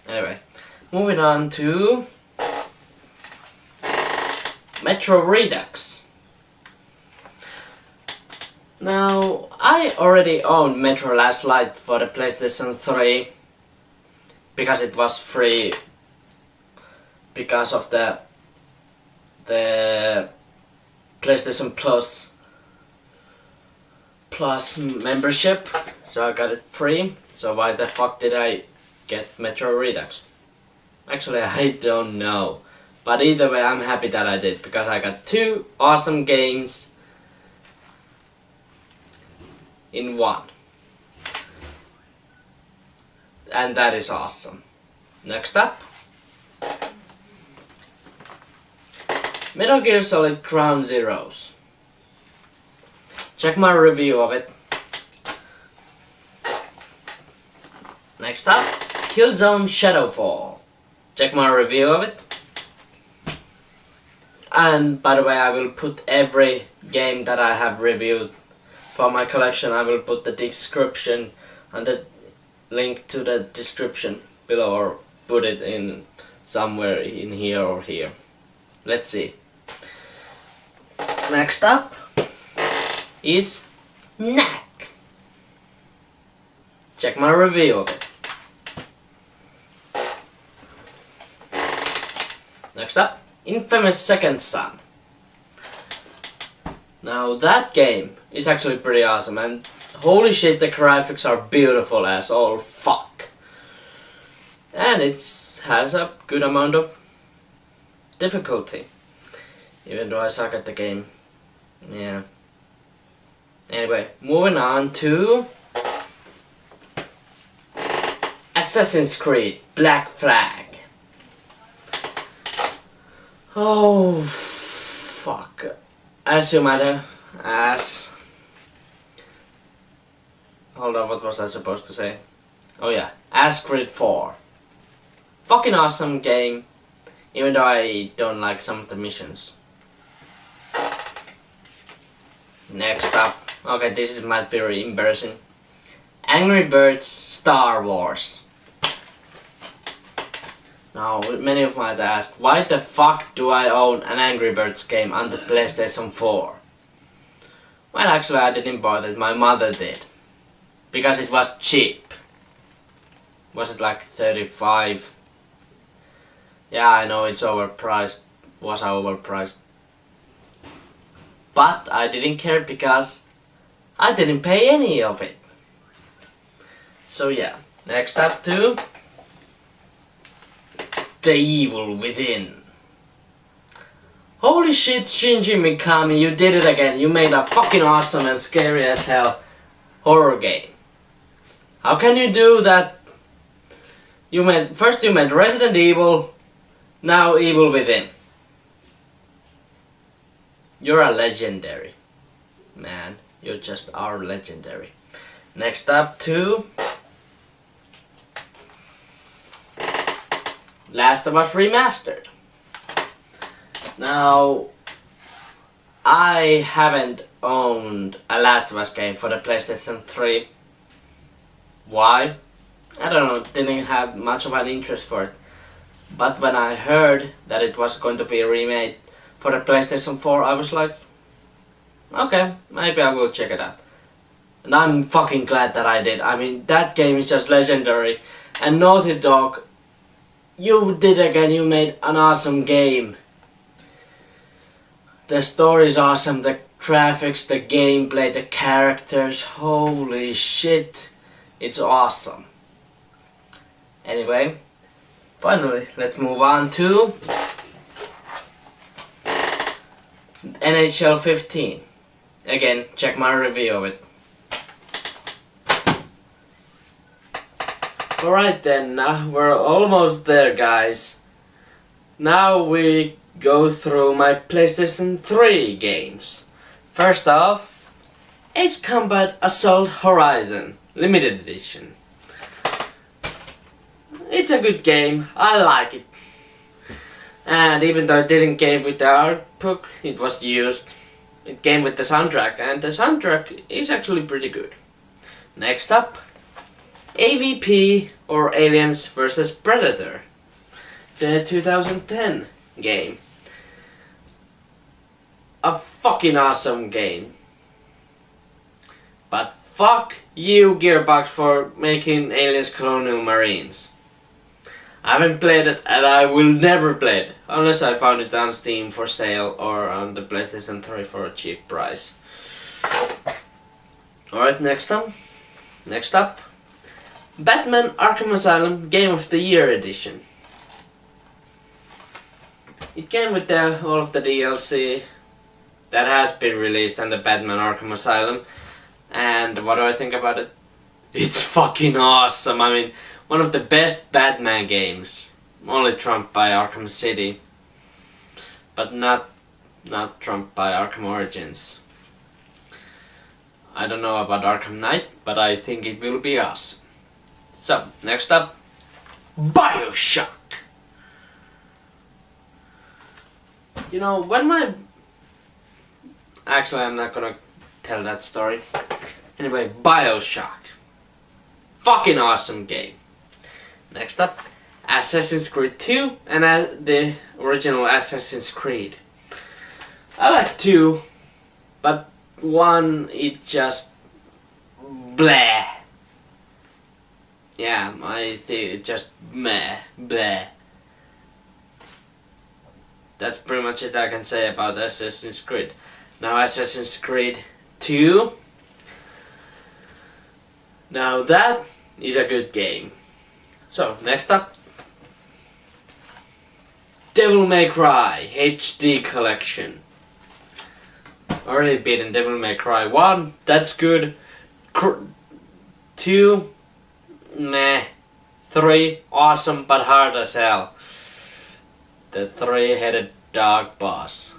Anyway, moving on to Metro Redux. Now, I already owned Metro Last Light for the PlayStation 3 because it was free because of the PlayStation Plus membership, so I got it free. So why the fuck did I get Metro Redux? Actually, I don't know, but either way I'm happy that I did, because I got two awesome games in one, and that is awesome. Next up, Metal Gear Solid Ground Zeroes. Check my review of it. Next up, Killzone Shadowfall. Check my review of it. And by the way, I will put every game that I have reviewed for my collection, I will put the description and the link to the description below, or put it in somewhere in here or here. Let's see. Next up is Knack. Check my review of it. Next up, Infamous Second Son. Now that game is actually pretty awesome, and holy shit, the graphics are beautiful as all fuck. And it has a good amount of difficulty, even though I suck at the game. Yeah. Anyway, moving on to Assassin's Creed Black Flag. Oh, fuck. As you matter, hold on, what was I supposed to say? Oh yeah, As Creed 4. Fucking awesome game, even though I don't like some of the missions. Next up, okay, this might be really embarrassing. Angry Birds Star Wars. Now, many of you might ask, why the fuck do I own an Angry Birds game on the PlayStation 4? Well, actually I didn't buy it, my mother did. Because it was cheap. Was it like 35? Yeah, I know it's overpriced. Was overpriced. But I didn't care because I didn't pay any of it. So yeah, next up to The Evil Within. Holy shit, Shinji Mikami, you did it again. You made a fucking awesome and scary as hell horror game. How can you do that? First you made Resident Evil, now Evil Within. You're a legendary. Man, you just are legendary. Next up to Last of Us Remastered. Now, I haven't owned a Last of Us game for the PlayStation 3. Why? I don't know, didn't have much of an interest for it. But when I heard that it was going to be remade for the PlayStation 4, I was like, okay, maybe I will check it out. And I'm fucking glad that I did. I mean, that game is just legendary. And Naughty Dog, you did again, you made an awesome game. The story is awesome, the graphics, the gameplay, the characters, holy shit. It's awesome. Anyway, finally, let's move on to NHL 15. Again, check my review of it. Alright then, we're almost there, guys. Now we go through my PlayStation 3 games. First off, Ace Combat Assault Horizon Limited Edition. It's a good game, I like it. And even though it didn't game with the art book, it was used. It came with the soundtrack, and the soundtrack is actually pretty good. Next up, AVP or Aliens vs Predator, the 2010 game. A fucking awesome game. But fuck you, Gearbox, for making Aliens Colonial Marines. I haven't played it and I will never play it unless I found it on Steam for sale or on the PlayStation 3 for a cheap price. Alright, next up, Batman Arkham Asylum Game of the Year Edition. It came with all of the DLC that has been released on the Batman Arkham Asylum. And what do I think about it? It's fucking awesome. I mean, one of the best Batman games. Only trumped by Arkham City. But not trumped by Arkham Origins. I don't know about Arkham Knight, but I think it will be awesome. So, next up, BioShock. You know, Actually, I'm not gonna tell that story. Anyway, BioShock. Fucking awesome game. Next up, Assassin's Creed 2 and the original Assassin's Creed. I like 2, but 1 it just bleh. Yeah, I think it just meh, bleh. That's pretty much it I can say about Assassin's Creed. Now Assassin's Creed 2. Now that is a good game. So, next up, Devil May Cry HD Collection. Already beaten Devil May Cry 1, that's good. 2, meh. 3, awesome but hard as hell. The 3-headed dog boss.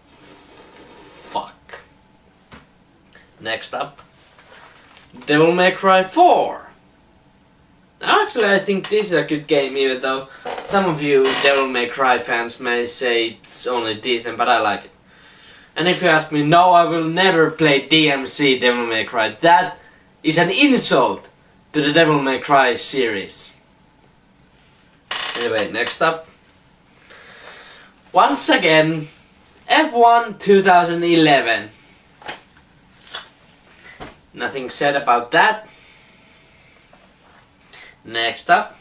Fuck. Next up, Devil May Cry 4. Actually, I think this is a good game, even though some of you Devil May Cry fans may say it's only decent, but I like it. And if you ask me, no, I will never play DMC Devil May Cry. That is an insult to the Devil May Cry series. Anyway, next up, once again, F1 2011. Nothing said about that. Next up,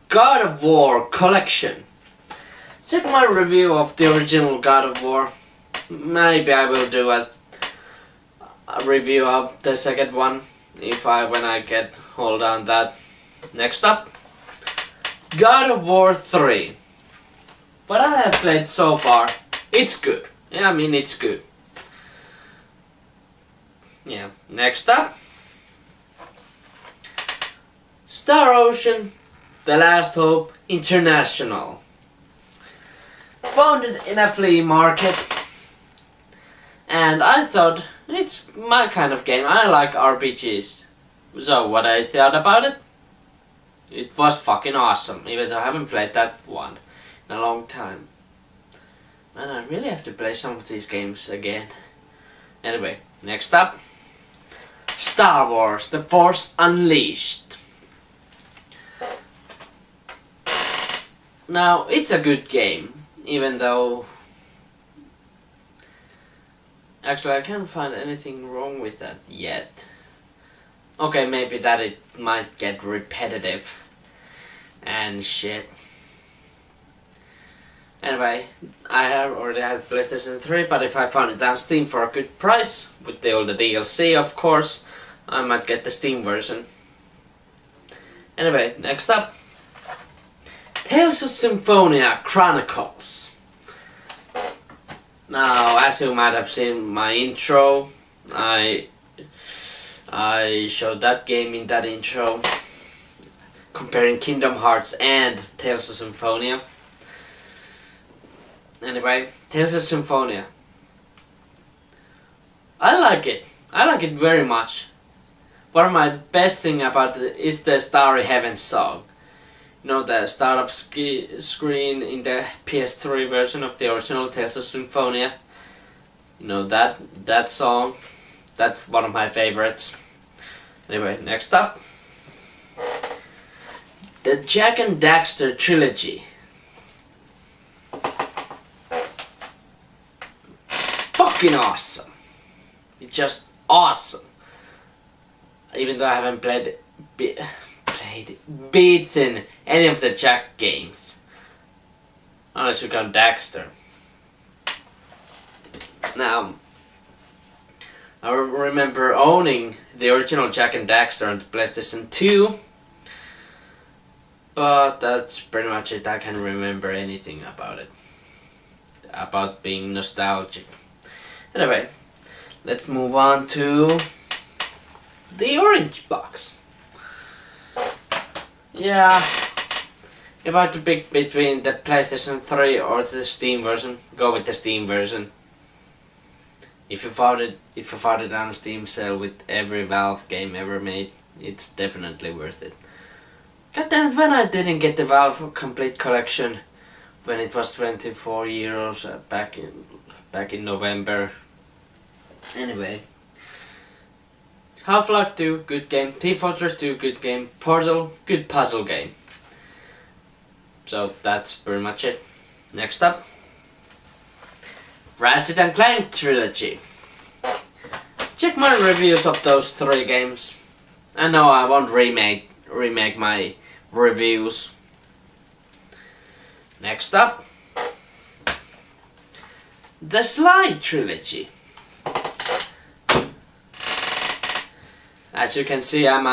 God of War Collection. Check my review of the original God of War. Maybe I will do a review of the second one when I get hold on that. Next up, God of War 3. What I have played so far, it's good. Yeah, I mean, it's good. Yeah, next up, Star Ocean, The Last Hope International. Found it in a flea market, and I thought it's my kind of game. I like RPGs. So what I thought about it? It was fucking awesome, even though I haven't played that one in a long time. Man, I really have to play some of these games again. Anyway, next up, Star Wars: The Force Unleashed. Now, it's a good game, even though... Actually, I can't find anything wrong with that yet. Okay, maybe that it might get repetitive and shit. Anyway, I have already had PlayStation 3, but if I found it on Steam for a good price, with all the DLC of course, I might get the Steam version. Anyway, next up, Tales of Symphonia Chronicles. Now, as you might have seen my intro, I showed that game in that intro, comparing Kingdom Hearts and Tales of Symphonia. Anyway, Tales of Symphonia. I like it. I like it very much. One of my best thing about it is the Starry Heaven song. You know, the startup screen in the PS3 version of the original Tales of Symphonia. You know, that song. That's one of my favorites. Anyway, next up, the Jak and Daxter trilogy. Fucking awesome. It's just awesome. Even though I haven't beaten any of the Jak games, unless you count Daxter. Now, I remember owning the original Jak and Daxter on the PlayStation 2, but that's pretty much it. I can't remember anything about it, about being nostalgic. Anyway, let's move on to the orange box. Yeah, if I had to pick between the PlayStation 3 or the Steam version, go with the Steam version. If you found it on a Steam sale with every Valve game ever made, it's definitely worth it. God damn it, when I didn't get the Valve Complete Collection when it was €24 back in November. Anyway, Half-Life 2, good game. Team Fortress 2, good game. Portal, good puzzle game. So that's pretty much it. Next up, Ratchet and Clank trilogy. Check my reviews of those 3 games. I know I won't remake my reviews. Next up, the Sly trilogy. As you can see, I'm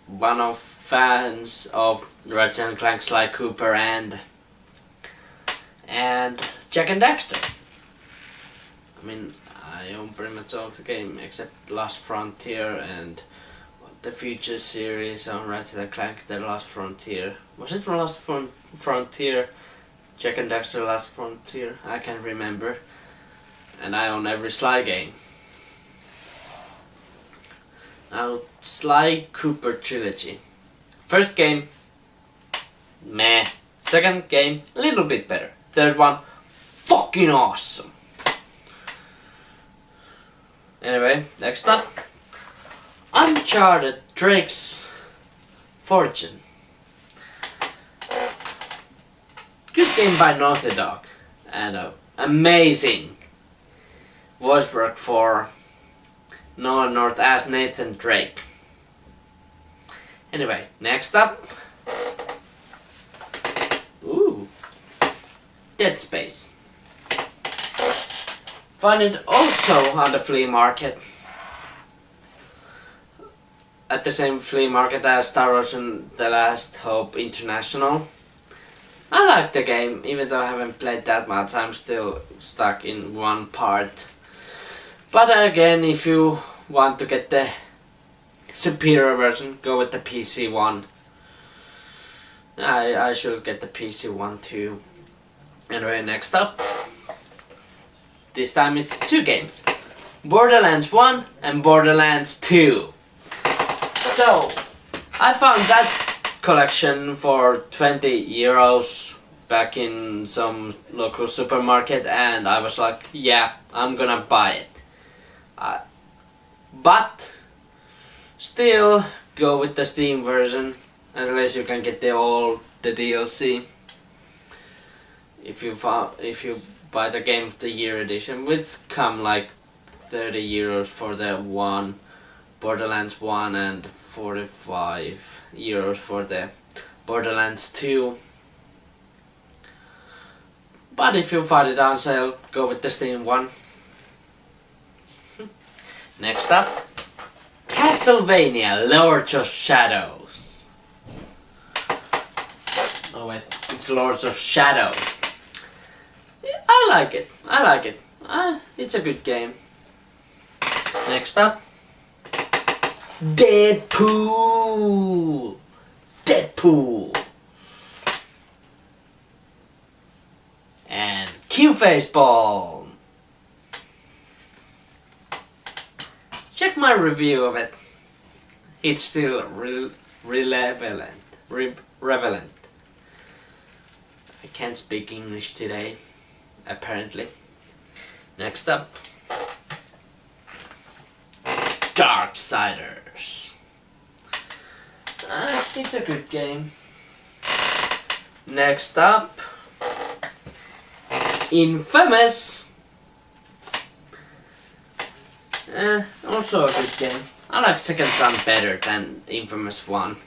one of fans of Ratchet and Clank, Sly Cooper and Jak and Daxter. I mean, I own pretty much all of the game except Lost Frontier and the Future series on Ratchet and Clank, The Lost Frontier. Was it from Lost Frontier? Jak and Daxter Lost Frontier? I can't remember. And I own every Sly game. Now, Sly Cooper trilogy. First game, meh. Second game, a little bit better. Third one, fucking awesome. Anyway, next up, Uncharted Drake's Fortune. Good game by Naughty Dog, and amazing voice work for no one north as Nathan Drake. Anyway, next up, Dead Space. Find it also on the flea market, at the same flea market as Star Wars and The Last Hope International. I like the game, even though I haven't played that much. I'm still stuck in one part. But again, if you want to get the superior version, go with the PC one. I should get the PC one too. Anyway, next up, this time it's 2 games, Borderlands 1 and Borderlands 2. So, I found that collection for 20 euros back in some local supermarket, and I was like, yeah, I'm gonna buy it. But still go with the Steam version, unless you can get all the DLC. If you buy the Game of the Year edition, which come like 30 euros for the one Borderlands 1 and 45 euros for the Borderlands 2. But if you find it on sale, go with the Steam one. Next up, Castlevania Lords of Shadows. Oh wait, it's Lords of Shadow. I like it. It's a good game. Next up, Deadpool. And Q-Faceball. Check my review of it. It's still relevant. I can't speak English today, apparently. Next up, Darksiders. It's a good game. Next up, Infamous. Also a good game. I like Second Son better than Infamous 1.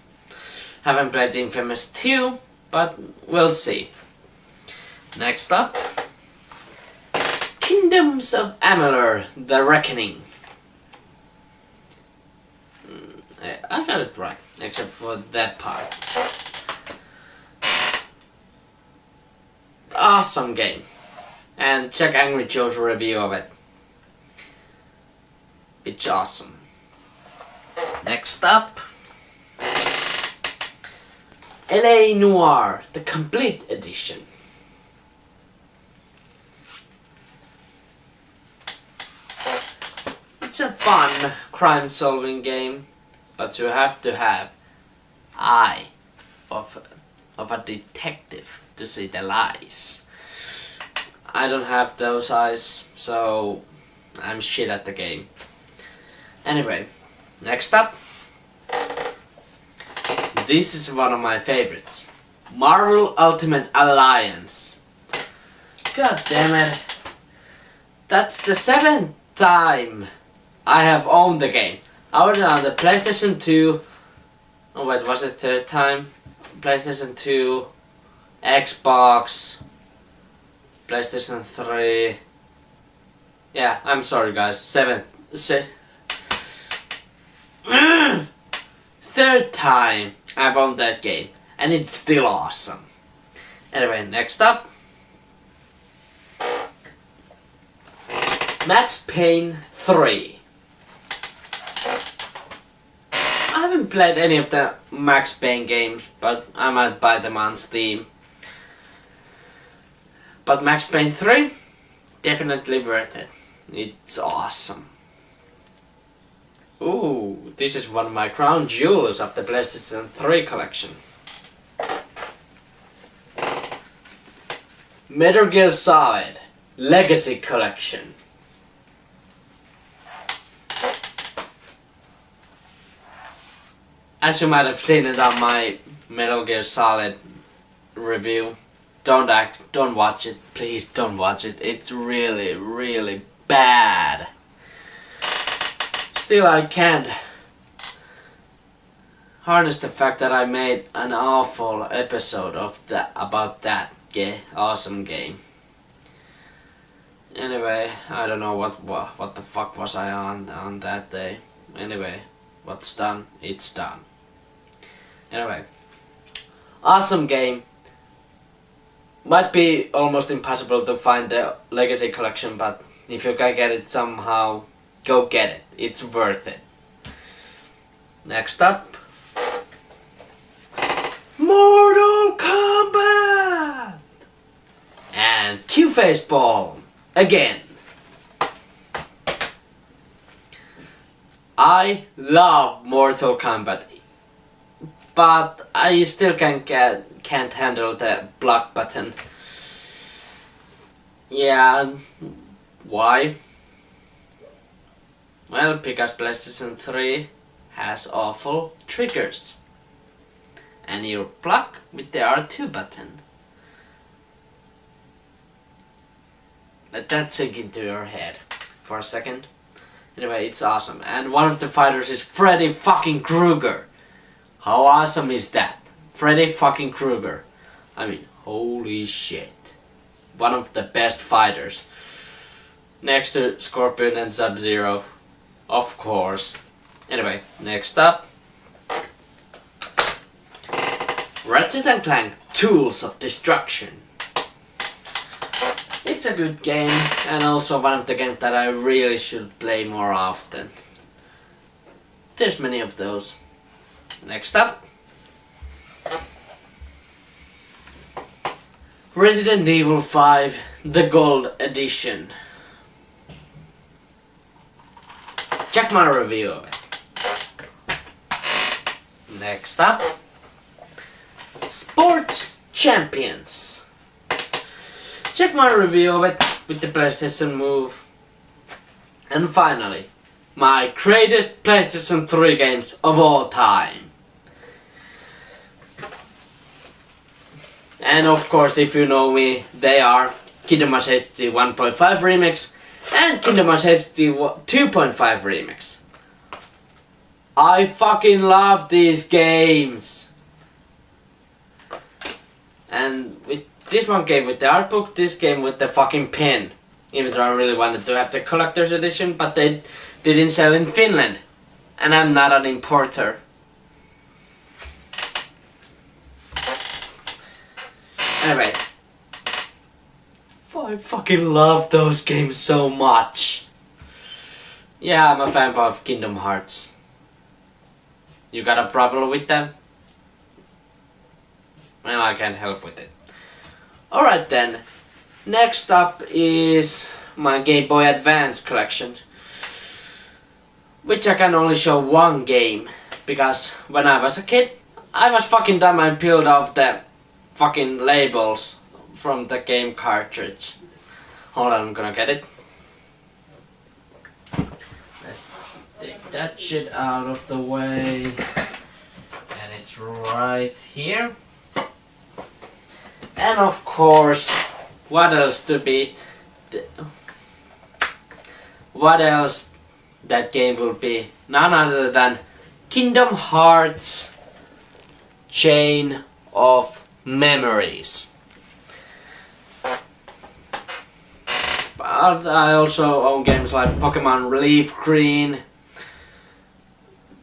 Haven't played Infamous 2, but we'll see. Next up, Kingdoms of Amalur: The Reckoning. I got it right, except for that part. Awesome game. And check Angry Joe's review of it. It's awesome. Next up, LA Noire: The Complete Edition. It's a fun crime-solving game, but you have to have eye of a detective to see the lies. I don't have those eyes, so I'm shit at the game. Anyway, next up, this is one of my favorites, Marvel Ultimate Alliance. God damn it, that's the 7th time I have owned the game. I was on the PlayStation 2, oh wait, was it 3rd time? PlayStation 2, Xbox, PlayStation 3, yeah, I'm sorry guys, 3rd time I've owned that game, and it's still awesome. Anyway, next up, Max Payne 3. I haven't played any of the Max Payne games, but I might buy them on Steam. But Max Payne 3, definitely worth it. It's awesome. Ooh, this is one of my crown jewels of the PlayStation 3 collection. Metal Gear Solid Legacy Collection. As you might have seen it on my Metal Gear Solid review, don't watch it, please don't watch it. It's really, really bad. Still, I can't harness the fact that I made an awful episode of about that awesome game. Anyway, I don't know what the fuck was I on that day. Anyway, what's done, it's done. Anyway, awesome game. Might be almost impossible to find the Legacy Collection, but if you can get it somehow, go get it. It's worth it. Next up, Mortal Kombat and Q-Faceball again. I love Mortal Kombat. but I still can't handle the block button. Yeah, why? Well, because PlayStation 3 has awful triggers. And you block with the R2 button. Let that sink into your head for a second. Anyway, it's awesome. And one of the fighters is Freddy fucking Krueger. How awesome is that? Freddy fucking Krueger. I mean, holy shit. One of the best fighters. Next to Scorpion and Sub-Zero. Of course. Anyway, next up. Ratchet and Clank Tools of Destruction. It's a good game, and also one of the games that I really should play more often. There's many of those. Next up. Resident Evil 5, the Gold Edition. Check my review of it. Next up. Sports Champions. Check my review of it with the PlayStation Move. And finally, my greatest PlayStation 3 games of all time. And of course, if you know me, they are Kingdom Hearts HD 1.5 Remix and Kingdom Hearts HD 2.5 Remix. I fucking love these games. And with this one came with the art book, this came with the fucking pen. Even though I really wanted to have the collector's edition, but they didn't sell in Finland. And I'm not an importer. Anyway. I fucking love those games so much. Yeah, I'm a fan of Kingdom Hearts. You got a problem with them? Well, I can't help with it. Alright then. Next up is my Game Boy Advance collection. Which I can only show one game. Because when I was a kid, I was fucking dumb and peeled off the fucking labels from the game cartridge. Hold on, I'm gonna get it. Let's take that shit out of the way. And it's right here. And of course, what else to be? What else that game will be? None other than Kingdom Hearts Chain of Memories. But I also own games like Pokemon Leaf Green.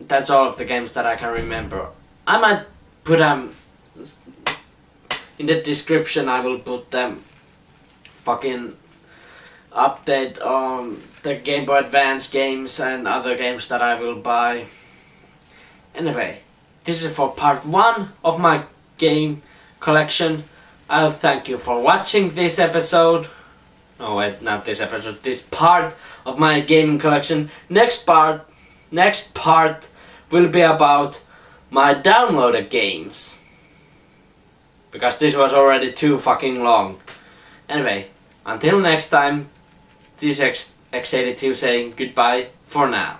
That's all of the games that I can remember. I might put them in the description. I will put them fucking update on the Game Boy Advance games and other games that I will buy. Anyway, this is for part 1 of my game collection. I'll thank you for watching this episode. Oh wait, not this episode, this part of my gaming collection. Next part will be about my downloaded games. Because this was already too fucking long. Anyway, until next time, this is X82 saying goodbye for now.